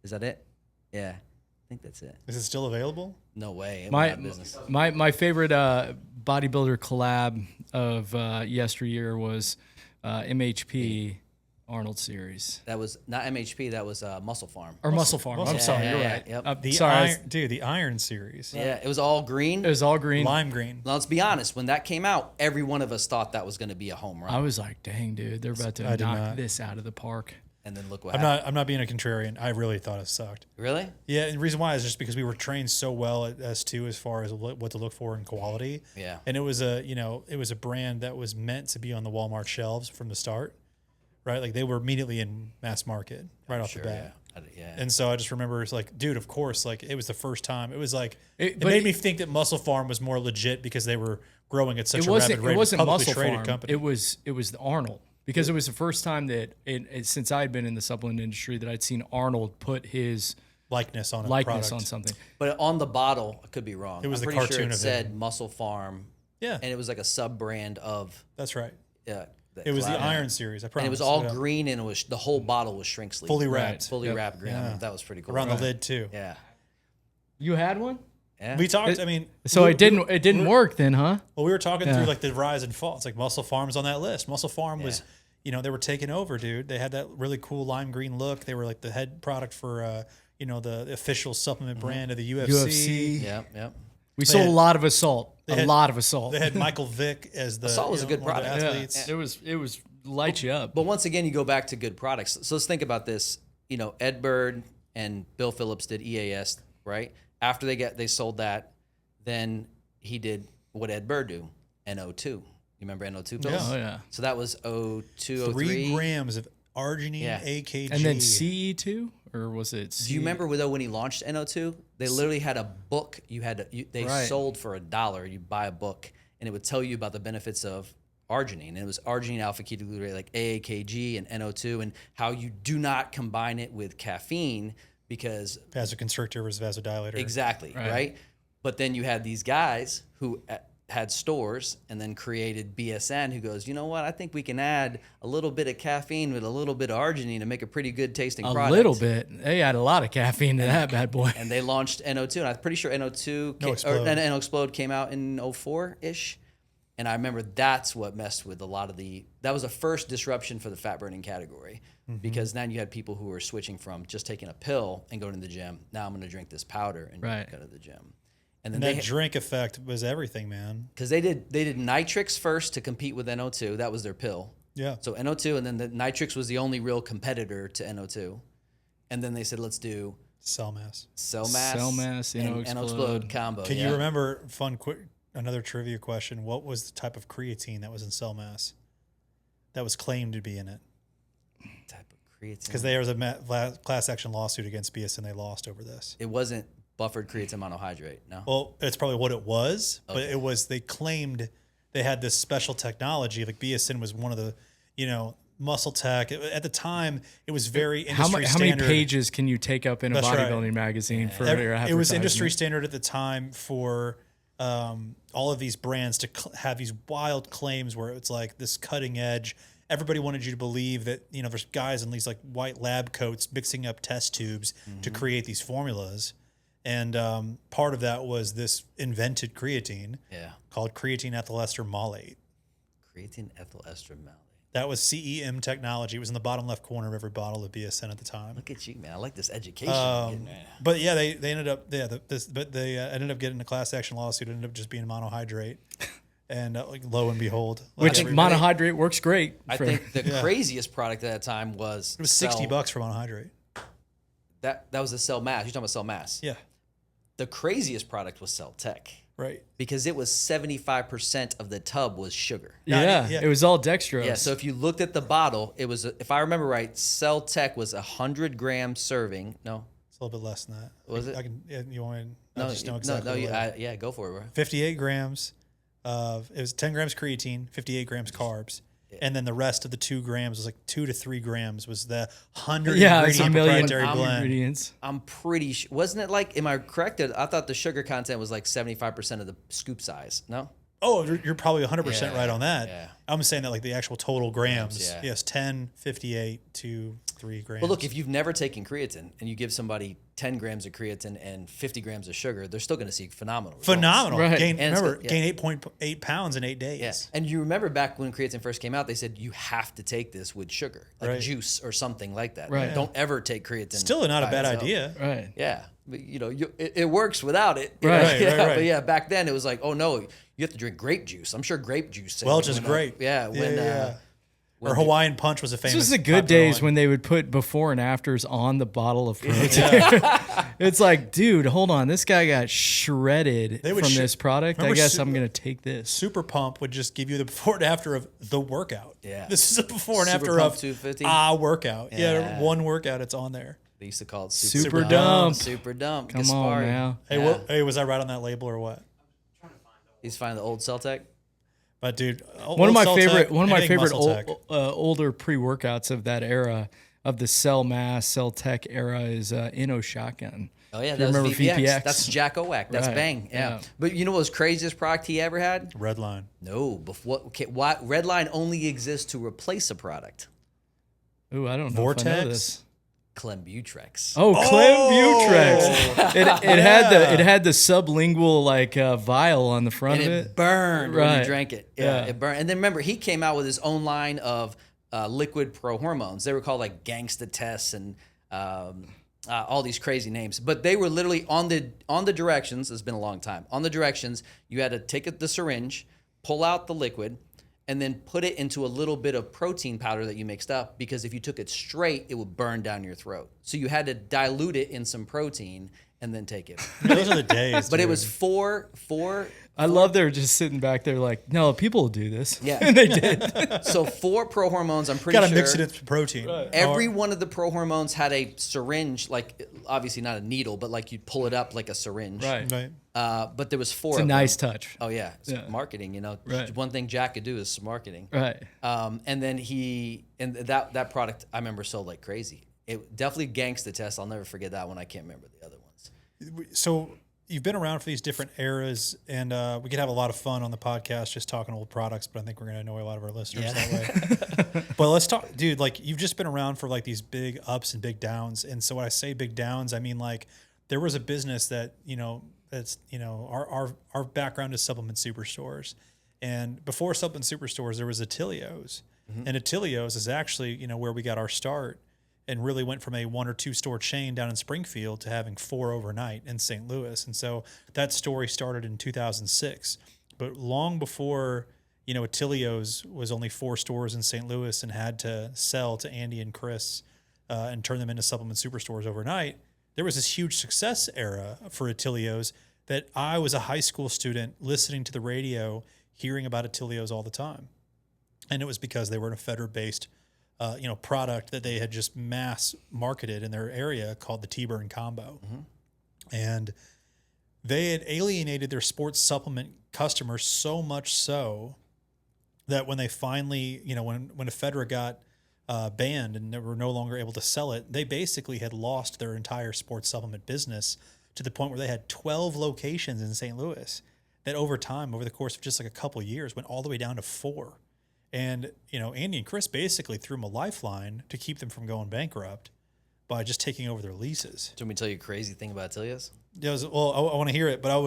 Is that it? Yeah, I think that's it.
Is it still available?
No way. It went out of business.
My favorite bodybuilder collab of yesteryear was MHP Arnold Series
That was not MHP. That was Muscle Farm.
or Muscle Farm. I'm sorry, you're right.
Yep.
The
sorry,
the Iron series.
Yeah, it was all green.
it was all green.
Lime green.
Now, let's be honest. When that came out, every one of us thought that was going to be a home run.
I was like, dang, dude, they're about
I
to
did
knock
not.
this out of the park.
And then look what
I'm
happened.
not being a contrarian. I really thought it sucked.
Really?
Yeah, and the reason why is just because we were trained so well at S2 as far as what to look for in quality.
Yeah.
And it was a brand that was meant to be on the Walmart shelves from the start, right? Like they were immediately in mass market right off
Sure.
the bat.
Yeah.
And so I just remember it's like, dude, of course, like it was the first time. It was like it
but
made me think that Muscle Farm was more legit because they were growing at such
It
a
wasn't.
rapid rate.
It wasn't
publicly
Muscle
traded
Farm.
company.
It was the Arnold, because it was the first time that since I had been in the supplement industry that I'd seen Arnold put his
likeness on a
likeness
product.
on something.
But on the bottle, I could be wrong.
It was
I'm
the
pretty
cartoon
sure it
of
said
him.
Muscle Farm.
Yeah,
And it was like a sub brand of.
that's right.
That
It was the
collab.
Iron series. I promise.
And it was all
Yeah.
green, and the whole bottle was shrink sleeve.
fully
Right.
wrapped
Fully
Yep.
wrapped green. I mean, that was pretty cool.
around the lid too.
Yeah.
You had one,
Yeah.
We talked. I mean,
so
we-
it didn't work then, huh?
Well, we were talking
Yeah.
through like the rise and fall. It's like Muscle Farm's on that list. Muscle Farm was, they were taking over, dude. They had that really cool lime green look. They were like the head product for, the official supplement brand of the UFC.
Yep.
We sold
had-
a lot of Assault.
had-
A lot of Assault.
They had Michael Vick as the
Assault was a good
one of the
product. Yeah.
athletes.
It was light you up.
But once again, you go back to good products. So let's think about this. Ed Bird and Bill Phillips did EAS, right? After they sold that, then he did what Ed Bird do, NO2. You remember NO2 pills?
Oh yeah.
So that was 02,
3
03.
grams of arginine
Yeah.
AKG.
And then CE2, or was it?
Do you remember though when he launched NO2? They literally had a book. They
Right.
sold for $1. You buy a book, and it would tell you about the benefits of arginine. And it was arginine, alpha ketoglutarate, like AAKG and NO2, and how you do not combine it with caffeine because
vasoconstrictor versus vasodilator.
exactly right. But then you had these guys who had stores and then created BSN, who goes, you know what? I think we can add a little bit of caffeine with a little bit of arginine to make a pretty good tasting
A
product.
little bit. They had a lot of caffeine to that bad boy.
And they launched NO2, and I'm pretty sure NO2 NO Explode came out in 04-ish. And I remember that's what messed with a lot of that was the first disruption for the fat burning category, because then you had people who were switching from just taking a pill and going to the gym. Now I'm going to drink this powder and
Right.
go to the gym. And then
And that drink effect was everything, man.
because they did nitrix first to compete with NO2. That was their pill.
Yeah.
So NO2, and then the nitrix was the only real competitor to NO2. And then they said, let's do
Cell mass.
cell mass,
NO
and Explode combo.
Can you remember, another trivia question, what was the type of creatine that was in cell mass? that was claimed to be in it.
Type of creatine.
Because there was a class action lawsuit against BSN. They lost over this.
It wasn't buffered creatine monohydrate, no?
Well, it's probably what it was, but it was, they claimed they had this special technology. Like BSN was one of the, muscle tech. At the time, it was very industry
How
standard.
many pages can you take up in a
That's right.
bodybuilding magazine for your
It was industry
advertisement?
standard at the time for all of these brands to have these wild claims where it's like this cutting edge. Everybody wanted you to believe that, there's guys in these like white lab coats mixing up test tubes to create these formulas. And part of that was this invented creatine called creatine ethyl ester malate.
Creatine ethyl ester malate.
That was CEM technology. It was in the bottom left corner of every bottle of BSN at the time.
Look at you, man. I like this education. you're getting right now.
But yeah, they ended up they ended up getting a class action lawsuit. It ended up just being monohydrate, and lo and behold,
Which monohydrate works great.
I think the craziest product at that time was
it was $60 for monohydrate.
That was the Cell Mass. You're talking about Cell Mass.
Yeah,
The craziest product was Cell Tech
right.
because it was 75% of the tub was sugar.
Yeah,
Yeah.
it was all dextrose.
Yeah, so if you looked at the bottle, it was, if I remember right, Cell Tech was 100-gram serving. No,
It's a little bit less than that.
Was it?
I can. You want me? I
no,
just know exactly.
yeah, go for it, bro.
58 grams of it was 10 grams creatine, 58 grams carbs. And then the rest of the 2 grams was like 2 to 3 grams was the 100
it's a
ingredient
million
proprietary blend.
ingredients.
I'm pretty sure. Wasn't it like, am I correct? I thought the sugar content was like 75% of the scoop size. No?
Oh, you're probably 100%
Yeah,
right on that.
yeah.
I'm saying that like the actual total grams.
Yeah.
Yes, 10, 58 to 3 grams.
Well, look, if you've never taken creatine and you give somebody 10 grams of creatine and 50 grams of sugar, they're still going to see phenomenal results.
phenomenal.
Right.
Gain,
And it's
remember,
good,
gain 8.8 pounds in 8 days.
Yeah. And you remember back when creatine first came out, they said you have to take this with sugar, like
Right.
juice or something like that.
Right.
Don't ever take creatine.
Still not a
by
bad
itself.
idea.
Right.
Yeah. But, it works without it. you
Right.
know?
Right,
Yeah,
right, right.
But yeah, back then it was like, oh no, you have to drink grape juice. I'm sure grape juice.
Welch is
went up.
great.
Yeah.
Or Hawaiian Punch was a famous.
This was the good
popular
days
one.
when they would put before and afters on the bottle of protein. It's like, dude, hold on. This guy got shredded
They would
from
sh-
this product. I
remember
guess
Su-
I'm going to take this.
Super Pump would just give you the before and after of the workout.
Yeah.
This is a before and
Super
after
Pump
of
250?
workout. Yeah, one workout, it's on there.
They used to call it
Super
super
dump.
Super dump.
Come on now.
Hey,
Yeah.
hey, was I right on that label or what?
He's finding the old Celtec.
But dude,
One of my favorite
old.
older pre-workouts of that era, of the Cell Mass, Cell Tech era, is Inno Shotgun.
Oh yeah,
You
that was
remember
VPX.
VPX?
That's Jack Owack. That's
Right,
Bang. Yeah.
yeah.
But you know what was craziest product he ever had?
Redline.
No. Before, why Redline only exists to replace a product.
Ooh, I don't know if I know
Vortex?
this.
Clembutrex.
Oh, Clembutrex. It had the sublingual like vial on the front
And
of
it
it.
burned when
Right.
you drank it. Yeah,
Yeah.
it burned. And then remember, he came out with his own line of liquid pro hormones. They were called like Gangsta Tests and all these crazy names. But they were literally on the directions. It's been a long time. On the directions, you had to take the syringe, pull out the liquid, and then put it into a little bit of protein powder that you mixed up, because if you took it straight, it would burn down your throat. So you had to dilute it in some protein and then take it.
Those are the days.
But it
dude.
was four.
I love they're just sitting back there like, no, people will do this.
Yeah.
And they did.
So 4 pro hormones, I'm pretty
gotta
sure.
mix it into protein.
Every one of the pro hormones had a syringe, like obviously not a needle, but like you'd pull it up like a syringe.
Right.
Right.
But there was 4
It's a
of
nice
them.
touch.
Oh yeah. It's
Yeah.
marketing, you know.
Right.
One thing Jack could do is marketing.
Right.
And then that product I remember sold like crazy. It definitely Gangsta Test. I'll never forget that one. I can't remember the other ones.
So you've been around for these different eras, and we could have a lot of fun on the podcast just talking old products, but I think we're going to annoy a lot of our listeners that way. But let's talk, dude, like you've just been around for like these big ups and big downs. And so when I say big downs, I mean like there was a business that, that's, our background is supplement superstores. And before supplement superstores, there was Atilios. And Atilios is actually, where we got our start, and really went from a 1 or 2 store chain down in Springfield to having 4 overnight in St. Louis. And so that story started in 2006. But long before, Atilios was only 4 stores in St. Louis and had to sell to Andy and Chris and turn them into supplement superstores overnight, there was this huge success era for Atilios that I was a high school student listening to the radio, hearing about Atilios all the time. And it was because they were in a Federer-based, product that they had just mass marketed in their area called the T-Burn Combo. And they had alienated their sports supplement customers so much so that when they finally, when a Federer got banned and they were no longer able to sell it, they basically had lost their entire sports supplement business to the point where they had 12 locations in St. Louis that over time, over the course of just like a couple of years, went all the way down to 4. And, Andy and Chris basically threw them a lifeline to keep them from going bankrupt by just taking over their leases.
Do you want me to tell you a crazy thing about Atilios?
Well, I want to hear it, but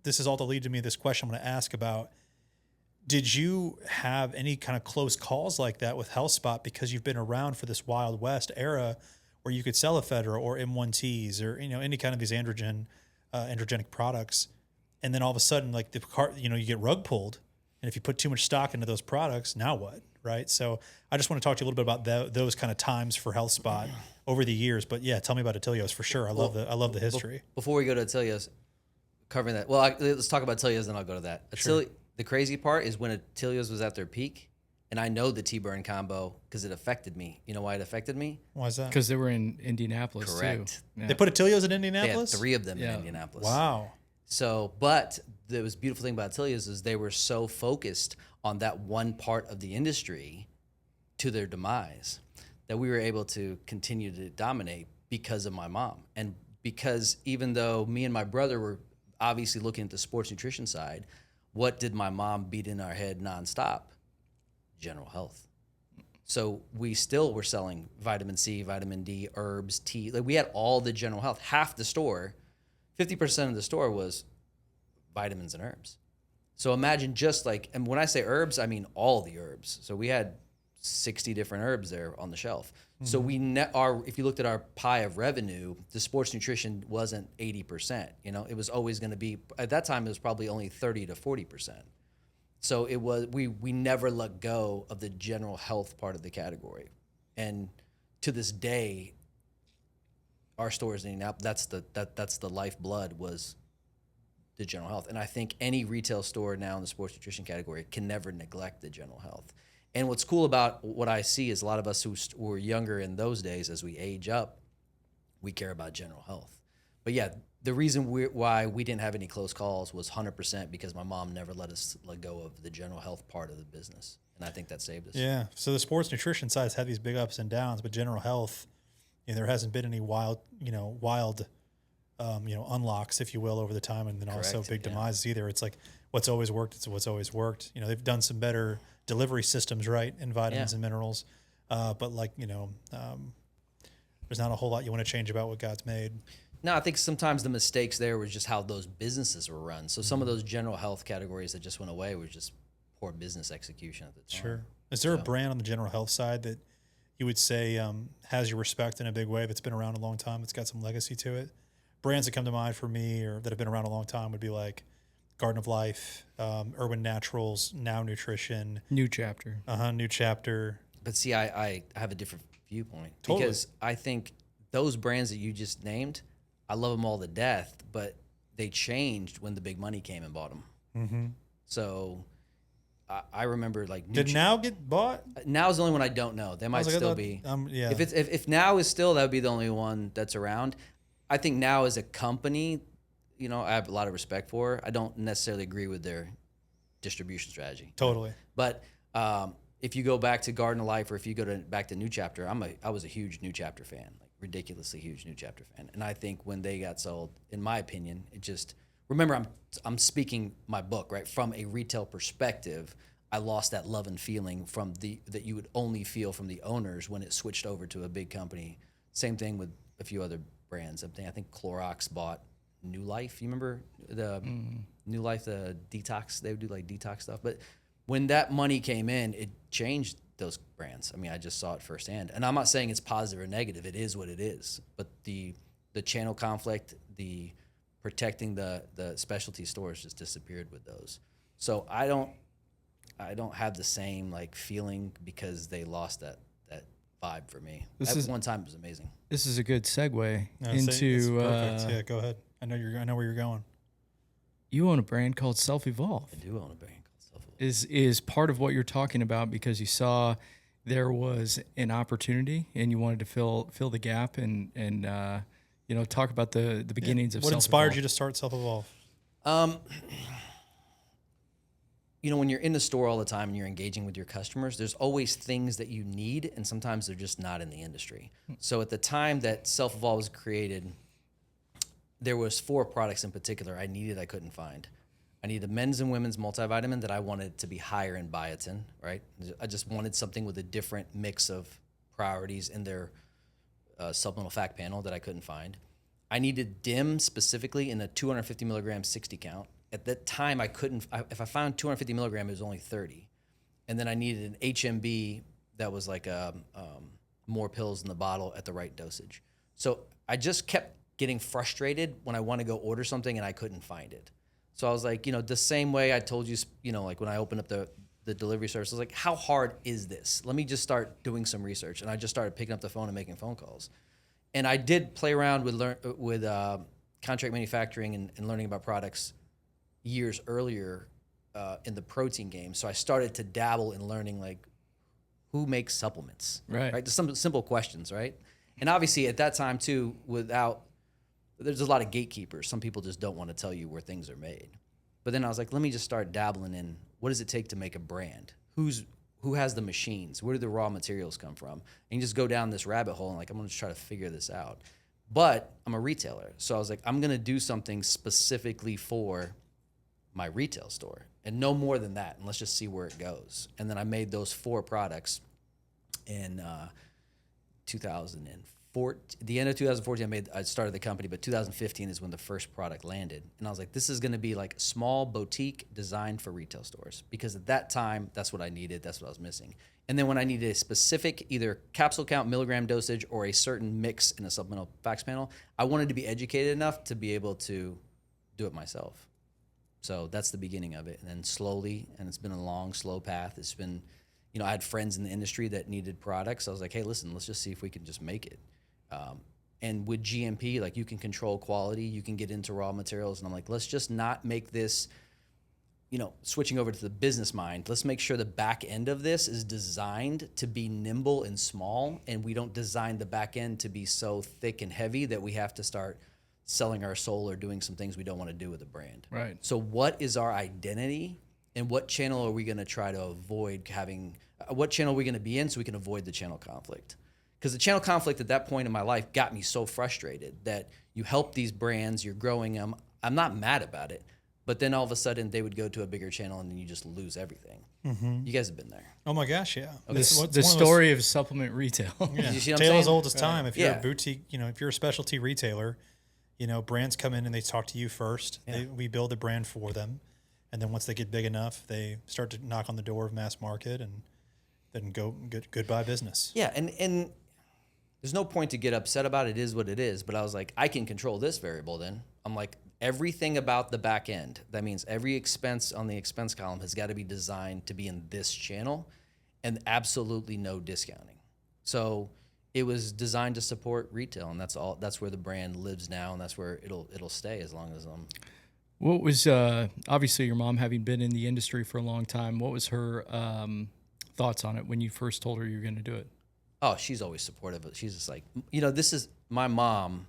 this is all to lead to me this question I'm going to ask about. Did you have any kind of close calls like that with HealthSpot because you've been around for this Wild West era where you could sell a Federer or M1Ts or, any kind of these androgenic products, and then all of a sudden, like the car, you get rug pulled, and if you put too much stock into those products, now what, right? So I just want to talk to you a little bit about those kind of times for HealthSpot over the years. But yeah, tell me about Atilios for sure. I love the history.
Before we go to Atilios, covering that, let's talk about Atilios, then I'll go to that.
Sure.
The crazy part is when Atilios was at their peak, and I know the T-Burn combo because it affected me. You know why it affected me?
Why is that?
Because they were in Indianapolis
Correct.
too. Yeah.
They put Atilios in
They
Indianapolis?
had 3 of them in
Yeah.
Indianapolis.
Wow.
So, but the beautiful thing about Atilios is they were so focused on that one part of the industry to their demise that we were able to continue to dominate because of my mom. And because even though me and my brother were obviously looking at the sports nutrition side, what did my mom beat in our head nonstop? General health. So we still were selling vitamin C, vitamin D, herbs, tea. Like we had all the general health. Half the store, 50% of the store was vitamins and herbs. So imagine just like, and when I say herbs, I mean all the herbs. So we had 60 different herbs there on the shelf. So if you looked at our pie of revenue, the sports nutrition wasn't 80%. It was always going to be, at that time, it was probably only 30 to 40%. So it was, we never let go of the general health part of the category. And to this day, our stores in Indianapolis, that's the lifeblood was the general health. And I think any retail store now in the sports nutrition category can never neglect the general health. And what's cool about what I see is a lot of us who were younger in those days, as we age up, we care about general health. But yeah, the reason why we didn't have any close calls was 100% because my mom never let us let go of the general health part of the business. And I think that saved us.
Yeah. So the sports nutrition side's had these big ups and downs, but general health, there hasn't been any wild unlocks, if you will, over the time, and then also big demises either. It's like what's always worked. It's what's always worked. They've done some better delivery systems, right, in vitamins and minerals, but there's not a whole lot you want to change about what God's made.
No, I think sometimes the mistakes there was just how those businesses were run. So some of those general health categories that just went away were just poor business execution at the time.
Sure. Is there a brand on the general health side that you would say has your respect in a big way, that's been around a long time, that's got some legacy to it? Brands that come to mind for me or that have been around a long time would be like Garden of Life, Urban Naturals, Now Nutrition.
New Chapter.
New Chapter.
But see, I have a different viewpoint.
Totally.
Because I think those brands that you just named, I love them all to death, but they changed when the big money came and bought them. Mm-hmm. So I remember like
did Now get bought?
Now is the only one I don't know. They might still be.
Yeah.
If Now is still, that would be the only one that's around. I think Now as a company, I have a lot of respect for. I don't necessarily agree with their distribution strategy.
Totally.
But if you go back to Garden of Life or if you go back to New Chapter, I was a huge New Chapter fan, like ridiculously huge New Chapter fan. And I think when they got sold, in my opinion, it just remember I'm speaking my book, right? From a retail perspective, I lost that love and feeling that you would only feel from the owners when it switched over to a big company. Same thing with a few other brands. I think Clorox bought New Life. You remember the New Life, the detox? They would do like detox stuff. But when that money came in, it changed those brands. I mean, I just saw it firsthand. And I'm not saying it's positive or negative. It is what it is. But the channel conflict, the protecting the specialty stores just disappeared with those. So I don't have the same like feeling because they lost that vibe for me. One time it was amazing.
This is a good segue
It's
into.
perfect. Yeah, go ahead. I know where you're going.
You own a brand called Self Evolve.
I do own a brand called Self Evolve.
is part of what you're talking about, because you saw there was an opportunity and you wanted to fill the gap, and talk about the beginnings of
What
Self
inspired
Evolve.
you to start Self Evolve?
When you're in the store all the time and you're engaging with your customers, there's always things that you need, and sometimes they're just not in the industry. So at the time that Self Evolve was created, there was 4 products in particular I needed I couldn't find. I needed a men's and women's multivitamin that I wanted to be higher in biotin, right? I just wanted something with a different mix of priorities in their supplemental fact panel that I couldn't find. I needed DIM specifically in a 250 milligram 60 count. At that time, if I found 250 milligram, it was only 30. And then I needed an HMB that was like more pills in the bottle at the right dosage. So I just kept getting frustrated when I want to go order something and I couldn't find it. So I was like, the same way I told you, like when I opened up the delivery service, I was like, how hard is this? Let me just start doing some research. And I just started picking up the phone and making phone calls. And I did play around with contract manufacturing and learning about products years earlier in the protein game. So I started to dabble in learning, like, who makes supplements, right? Just some simple questions, right? And obviously at that time too, there's a lot of gatekeepers. Some people just don't want to tell you where things are made. But then I was like, let me just start dabbling in, what does it take to make a brand? Who has the machines? Where do the raw materials come from? And you just go down this rabbit hole and like, I'm going to try to figure this out. But I'm a retailer. So I was like, I'm going to do something specifically for my retail store and no more than that. And let's just see where it goes. And then I made those 4 products in 2004. The end of 2014, I started the company, but 2015 is when the first product landed. And I was like, this is going to be like small boutique designed for retail stores, because at that time, that's what I needed. That's what I was missing. And then when I needed a specific either capsule count, milligram dosage, or a certain mix in a supplemental facts panel, I wanted to be educated enough to be able to do it myself. So that's the beginning of it. And then slowly, and it's been a long, slow path. It's been, I had friends in the industry that needed products. I was like, hey, listen, let's just see if we can just make it. And with GMP, like, you can control quality, you can get into raw materials. And I'm like, let's just not make this, switching over to the business mind, let's make sure the back end of this is designed to be nimble and small. And we don't design the back end to be so thick and heavy that we have to start selling our soul or doing some things we don't want to do with the brand.
Right.
So what is our identity, and what channel are we going to try to avoid having, what channel are we going to be in so we can avoid the channel conflict? Because the channel conflict at that point in my life got me so frustrated that you help these brands, you're growing them. I'm not mad about it, but then all of a sudden they would go to a bigger channel and then you just lose everything. Mm-hmm. You guys have been there.
Oh my gosh, yeah.
Okay. The story of supplement retail.
Yeah.
You see what I'm
Tale
saying?
as old as time. If you're
Yeah.
a boutique, if you're a specialty retailer, brands come in and they talk to you first.
Yeah.
We build a brand for them. And then once they get big enough, they start to knock on the door of mass market and then go goodbye business.
Yeah, and there's no point to get upset about it. It is what it is. But I was like, I can control this variable then. I'm like, everything about the back end, that means every expense on the expense column has got to be designed to be in this channel, and absolutely no discounting. So it was designed to support retail, and that's all. That's where the brand lives now, and that's where it'll stay as long as I'm.
What was obviously your mom, having been in the industry for a long time, what was her thoughts on it when you first told her you were going to do it?
Oh, she's always supportive. She's just like, this is my mom.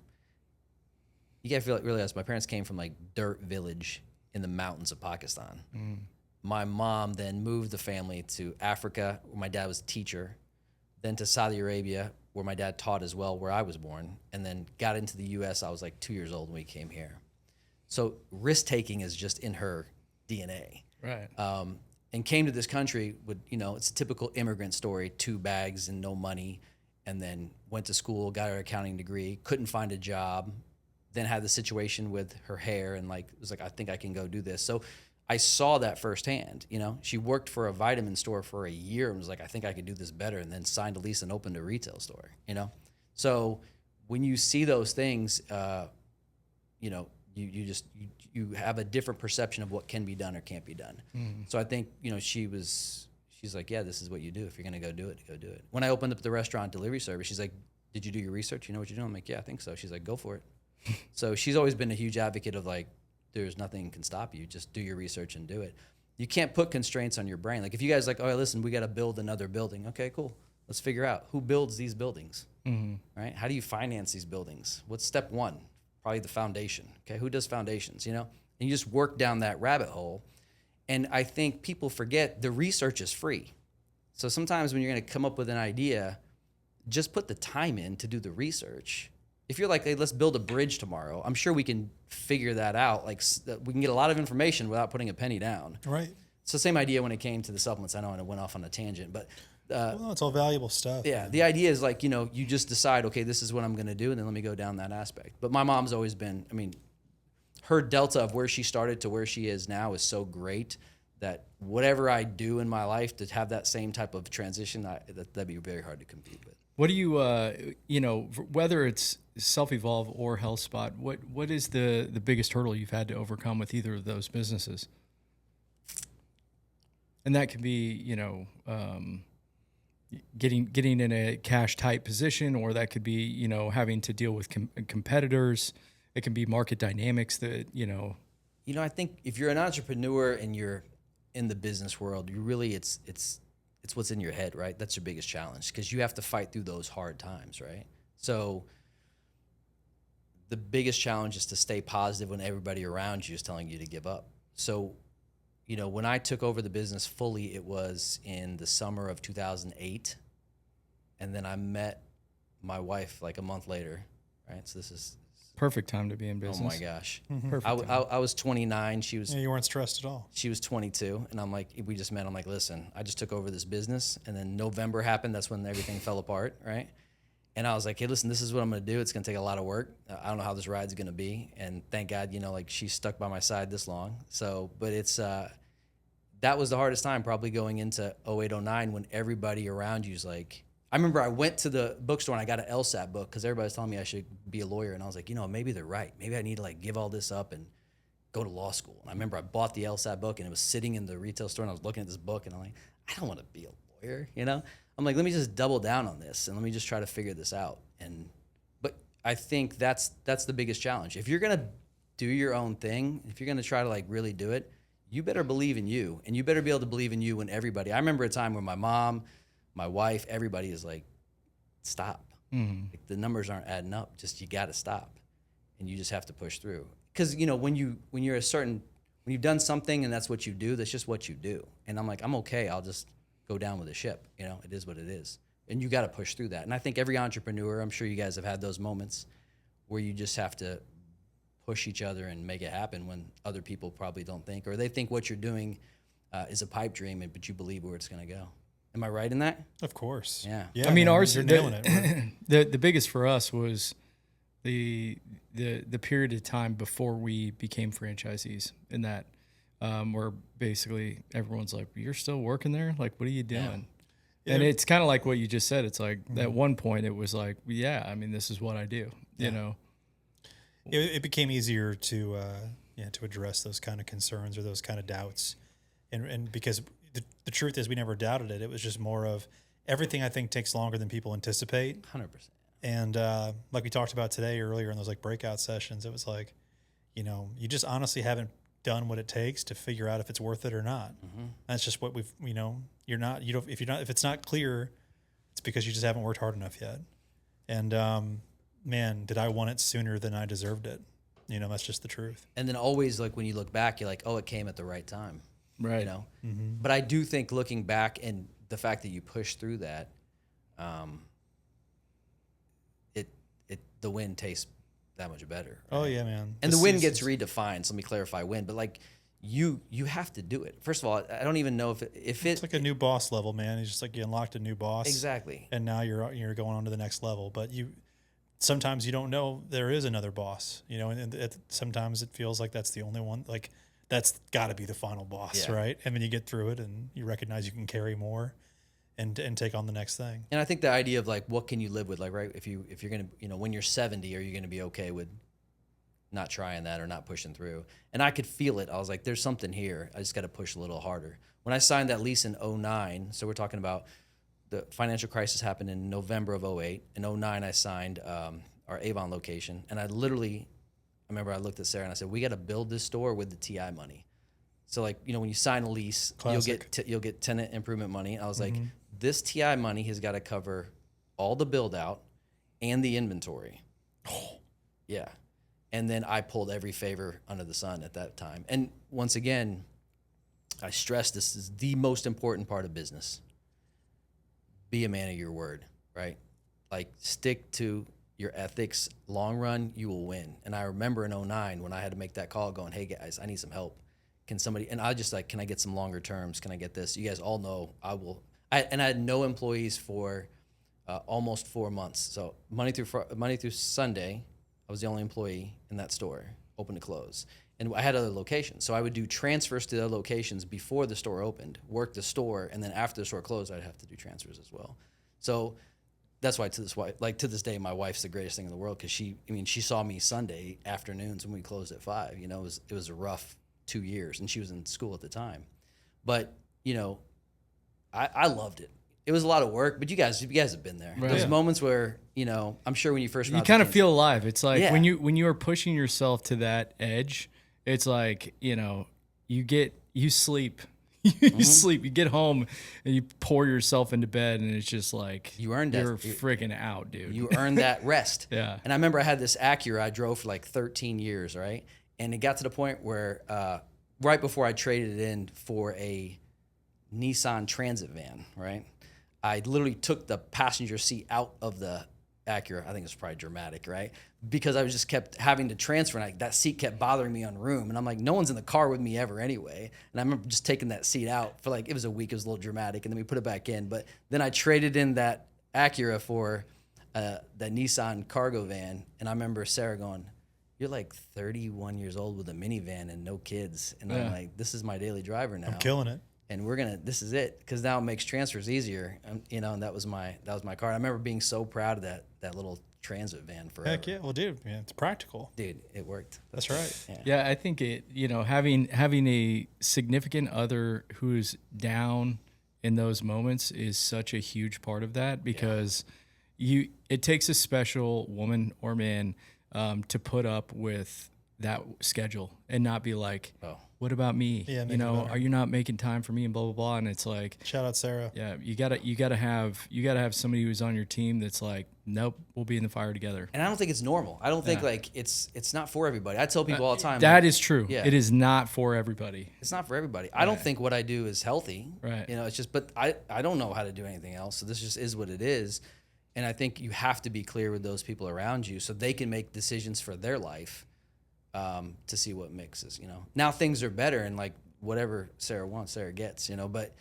You got to realize my parents came from like dirt village in the mountains of Pakistan. Mm. My mom then moved the family to Africa, where my dad was a teacher, then to Saudi Arabia, where my dad taught as well, where I was born, and then got into the U.S. I was like 2 years old when we came here. So risk-taking is just in her DNA.
Right.
And came to this country with, it's a typical immigrant story, 2 bags and no money, and then went to school, got her accounting degree, couldn't find a job, then had the situation with her hair and was like, I think I can go do this. So I saw that firsthand. She worked for a vitamin store for a year and was like, I think I could do this better, and then signed a lease and opened a retail store, So when you see those things, you have a different perception of what can be done or can't be done. Mm-hmm. So I think, she's like, yeah, this is what you do. If you're going to go do it, go do it. When I opened up the restaurant delivery service, she's like, did you do your research? You know what you're doing? I'm like, yeah, I think so. She's like, go for it. So she's always been a huge advocate of like, there's nothing can stop you. Just do your research and do it. You can't put constraints on your brain. Like if you guys like, oh, listen, we got to build another building. Okay, cool. Let's figure out who builds these buildings, right? How do you finance these buildings? What's step one? Probably the foundation. Okay, who does foundations? And you just work down that rabbit hole. And I think people forget the research is free. So sometimes when you're going to come up with an idea, just put the time in to do the research. If you're like, hey, let's build a bridge tomorrow, I'm sure we can figure that out. Like we can get a lot of information without putting a penny down.
Right.
It's the same idea when it came to the supplements. I know I went off on a tangent, but
Well, it's all valuable stuff.
yeah, the idea is like, you just decide, okay, this is what I'm going to do, and then let me go down that aspect. But my mom's always been, her delta of where she started to where she is now is so great that whatever I do in my life to have that same type of transition, that'd be very hard to compete with.
What do you, whether it's Self-Evolve or HealthSpot, what is the biggest hurdle you've had to overcome with either of those businesses? And that could be, getting in a cash tight position, or that could be, having to deal with competitors. It can be market dynamics that,
I think if you're an entrepreneur and you're in the business world, you really, it's what's in your head, right? That's your biggest challenge because you have to fight through those hard times, right? So the biggest challenge is to stay positive when everybody around you is telling you to give up. So, when I took over the business fully, it was in the summer of 2008. And then I met my wife like a month later, right? So this is
perfect time to be in business.
Oh my gosh.
Perfect.
I was 29. She was.
Yeah, you weren't stressed at all.
She was 22, and I'm like, we just met. I'm like, listen, I just took over this business, and then November happened. That's when everything fell apart, right? And I was like, hey, listen, this is what I'm going to do. It's going to take a lot of work. I don't know how this ride's going to be, and thank God, she's stuck by my side this long. So, but it's that was the hardest time, probably going into 08, 09, when everybody around you's like. I remember I went to the bookstore and I got an LSAT book because everybody's telling me I should be a lawyer, and I was like, maybe they're right. Maybe I need to give all this up and go to law school. And I remember I bought the LSAT book and it was sitting in the retail store, and I was looking at this book and I'm like, I don't want to be a lawyer, I'm like, let me just double down on this and let me just try to figure this out. But I think that's the biggest challenge. If you're gonna do your own thing, if you're gonna try to really do it, you better believe in you, and you better be able to believe in you when everybody. I remember a time where my mom, my wife, everybody is like, stop. The numbers aren't adding up. Just you got to stop, and you just have to push through. Because when you've done something and that's what you do, that's just what you do. And I'm like, I'm okay. I'll just go down with the ship. It is what it is, and you got to push through that. And I think every entrepreneur, I'm sure you guys have had those moments where you just have to push each other and make it happen when other people probably don't think, or they think what you're doing is a pipe dream, but you believe where it's going to go. Am I right in that?
Of course.
Yeah.
Yeah.
I mean,
man,
ours,
you're nailing it.
the biggest for us was the period of time before we became franchisees, in that where basically everyone's like, you're still working there? Like, what are you doing? Yeah. And it's kind of like what you just said. It's like at one point it was like, yeah, this is what I do,
It became easier to address those kind of concerns or those kind of doubts. And because the truth is we never doubted it. It was just more of everything, I think, takes longer than people anticipate.
100%.
And like we talked about today earlier in those breakout sessions, it was like, you just honestly haven't done what it takes to figure out if it's worth it or not. That's just what if it's not clear, it's because you just haven't worked hard enough yet. And man, did I want it sooner than I deserved it. That's just the truth.
And then always when you look back, you're like, oh, it came at the right time.
Right.
But I do think looking back and the fact that you pushed through that, the win tastes that much better. Right?
Oh yeah, man.
And the win gets redefined. So let me clarify win, but you have to do it. First of all, I don't even know if
it's like a new boss level, man. It's just you unlocked a new boss.
Exactly.
And now you're going on to the next level, but sometimes you don't know there is another boss, and sometimes it feels like that's the only one, that's got to be the final boss, right? And then you get through it and you recognize you can carry more and take on the next thing.
And I think the idea of what can you live with, right? If you're going to, when you're 70, are you going to be okay with not trying that or not pushing through? And I could feel it. I was like, there's something here. I just got to push a little harder. When I signed that lease in 09, so we're talking about the financial crisis happened in November of 08. In 09, I signed our Avon location. And I remember I looked at Sarah and I said, we got to build this store with the TI money. So like, when you sign a lease,
Classic.
you'll get tenant improvement money. And I was like, this TI money has got to cover all the build out and the inventory. Yeah. And then I pulled every favor under the sun at that time. And once again, I stress this is the most important part of business. Be a man of your word, right? Like, stick to your ethics. Long run, you will win. And I remember in 2009 when I had to make that call going, hey guys, I need some help. Can somebody, and I just like, can I get some longer terms? Can I get this? You guys all know I will. I had no employees for almost 4 months. So Monday through Sunday, I was the only employee in that store, open to close. And I had other locations. So I would do transfers to other locations before the store opened, work the store, and then after the store closed, I'd have to do transfers as well. So that's why to this day, my wife's the greatest thing in the world, because she saw me Sunday afternoons when we closed at 5. It was a rough 2 years, and she was in school at the time. But, I loved it. It was a lot of work, but you guys have been there.
Right.
Those moments where, I'm sure when you first
you kind of feel alive. It's like
Yeah.
when you are pushing yourself to that edge, it's like, you sleep. You sleep, you get home and you pour yourself into bed, and it's just like
You earned that.
you're freaking out, dude.
You earned that rest.
Yeah.
And I remember I had this Acura I drove for like 13 years, right? And it got to the point where right before I traded it in for a Nissan Transit van, right? I literally took the passenger seat out of the Acura. I think it's probably dramatic, right? Because I was just kept having to transfer, and that seat kept bothering me on room. And I'm like, no one's in the car with me ever anyway. And I remember just taking that seat out for like, it was a week. It was a little dramatic. And then we put it back in. But then I traded in that Acura for that Nissan cargo van. And I remember Sarah going, you're like 31 years old with a minivan and no kids. And I'm like, this is my daily driver now.
I'm killing it.
And this is it, because now it makes transfers easier, and that was my car. I remember being so proud of that little transit van forever.
Heck yeah. Well, dude, it's practical.
Dude, it worked.
That's right.
Yeah, I think having a significant other who's down in those moments is such a huge part of that, because it takes a special woman or man to put up with that schedule and not be like, what about me?
Yeah,
are you not making time for me, and blah blah blah. And it's like,
shout out Sarah.
yeah, you gotta have somebody who's on your team that's like, nope, we'll be in the fire together.
And I don't think it's normal. I don't think like it's not for everybody. I tell people all the time
that
like,
is true.
Yeah.
It is not for everybody.
It's not for everybody. I don't think what I do is healthy.
Right.
It's just, but I don't know how to do anything else. So this just is what it is. And I think you have to be clear with those people around you so they can make decisions for their life. To see what mixes, Now things are better, and like whatever Sarah wants, Sarah gets, but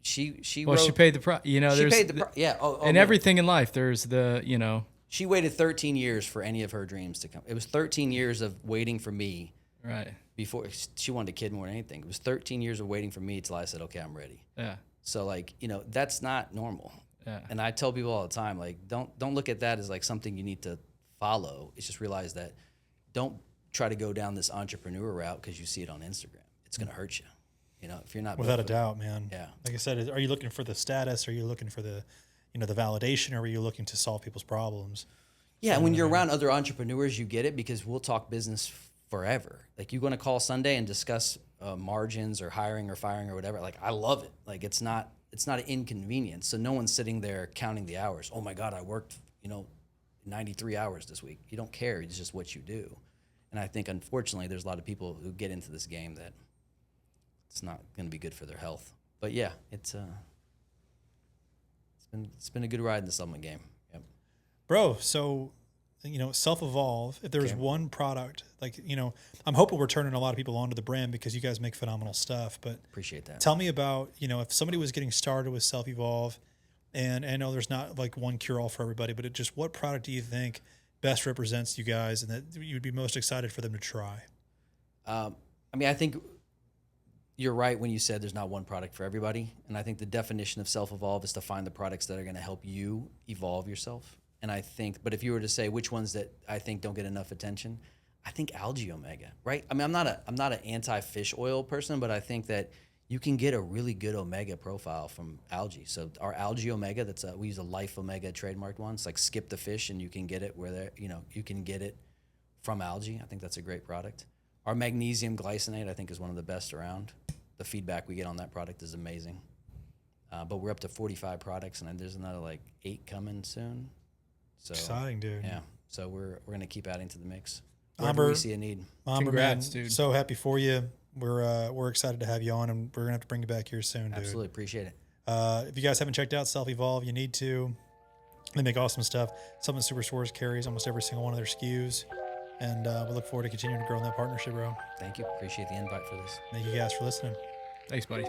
she
paid the price,
she
there's
paid the yeah.
and everything in life, there's
she waited 13 years for any of her dreams to come. It was 13 years of waiting for me.
Right.
Before she wanted a kid more than anything. It was 13 years of waiting for me till I said, okay, I'm ready.
Yeah.
So like, that's not normal.
Yeah.
And I tell people all the time, like, don't look at that as like something you need to follow. It's just realize that don't try to go down this entrepreneur route because you see it on Instagram. It's going to hurt you. If you're not
Without a doubt, man.
Yeah.
Like I said, are you looking for the status? Are you looking for the, the validation? Or are you looking to solve people's problems?
Yeah. And when you're around other entrepreneurs, you get it, because we'll talk business forever. Like, you're going to call Sunday and discuss margins or hiring or firing or whatever. Like, I love it. Like, it's not an inconvenience. So no one's sitting there counting the hours. Oh my God, I worked, 93 hours this week. You don't care. It's just what you do. And I think, unfortunately, there's a lot of people who get into this game that it's not going to be good for their health. But yeah, it's been a good ride in the supplement game. Yep.
Bro, so, Self-Evolve, if there was one product, like, I'm hoping we're turning a lot of people onto the brand because you guys make phenomenal stuff. But
Appreciate that.
Tell me about, if somebody was getting started with Self-Evolve, and I know there's not like one cure-all for everybody, but what product do you think best represents you guys and that you'd be most excited for them to try?
I think you're right when you said there's not one product for everybody. And I think the definition of Self-Evolve is to find the products that are going to help you evolve yourself. And I think, but if you were to say which ones that I think don't get enough attention, I think Algae Omega, right? I'm not an anti-fish oil person, but I think that you can get a really good omega profile from algae. So our Algae Omega, we use a Life Omega trademarked one. It's like skip the fish and you can get it you can get it from algae. I think that's a great product. Our magnesium glycinate, I think, is one of the best around. The feedback we get on that product is amazing. But we're up to 45 products, and there's another like 8 coming soon. So
Exciting, dude.
yeah. So we're gonna keep adding to the mix.
Umber,
Wherever we see a need.
Umber,
Congrats,
man,
dude.
so happy for you. We're excited to have you on, and we're gonna have to bring you back here soon, dude.
Absolutely appreciate it.
If you guys haven't checked out Self Evolve, you need to. They make awesome stuff. Supplement Superstores carries almost every single one of their SKUs, and we look forward to continuing to grow in that partnership, bro.
Thank you. Appreciate the invite for this.
Thank you guys for listening.
Thanks, buddy.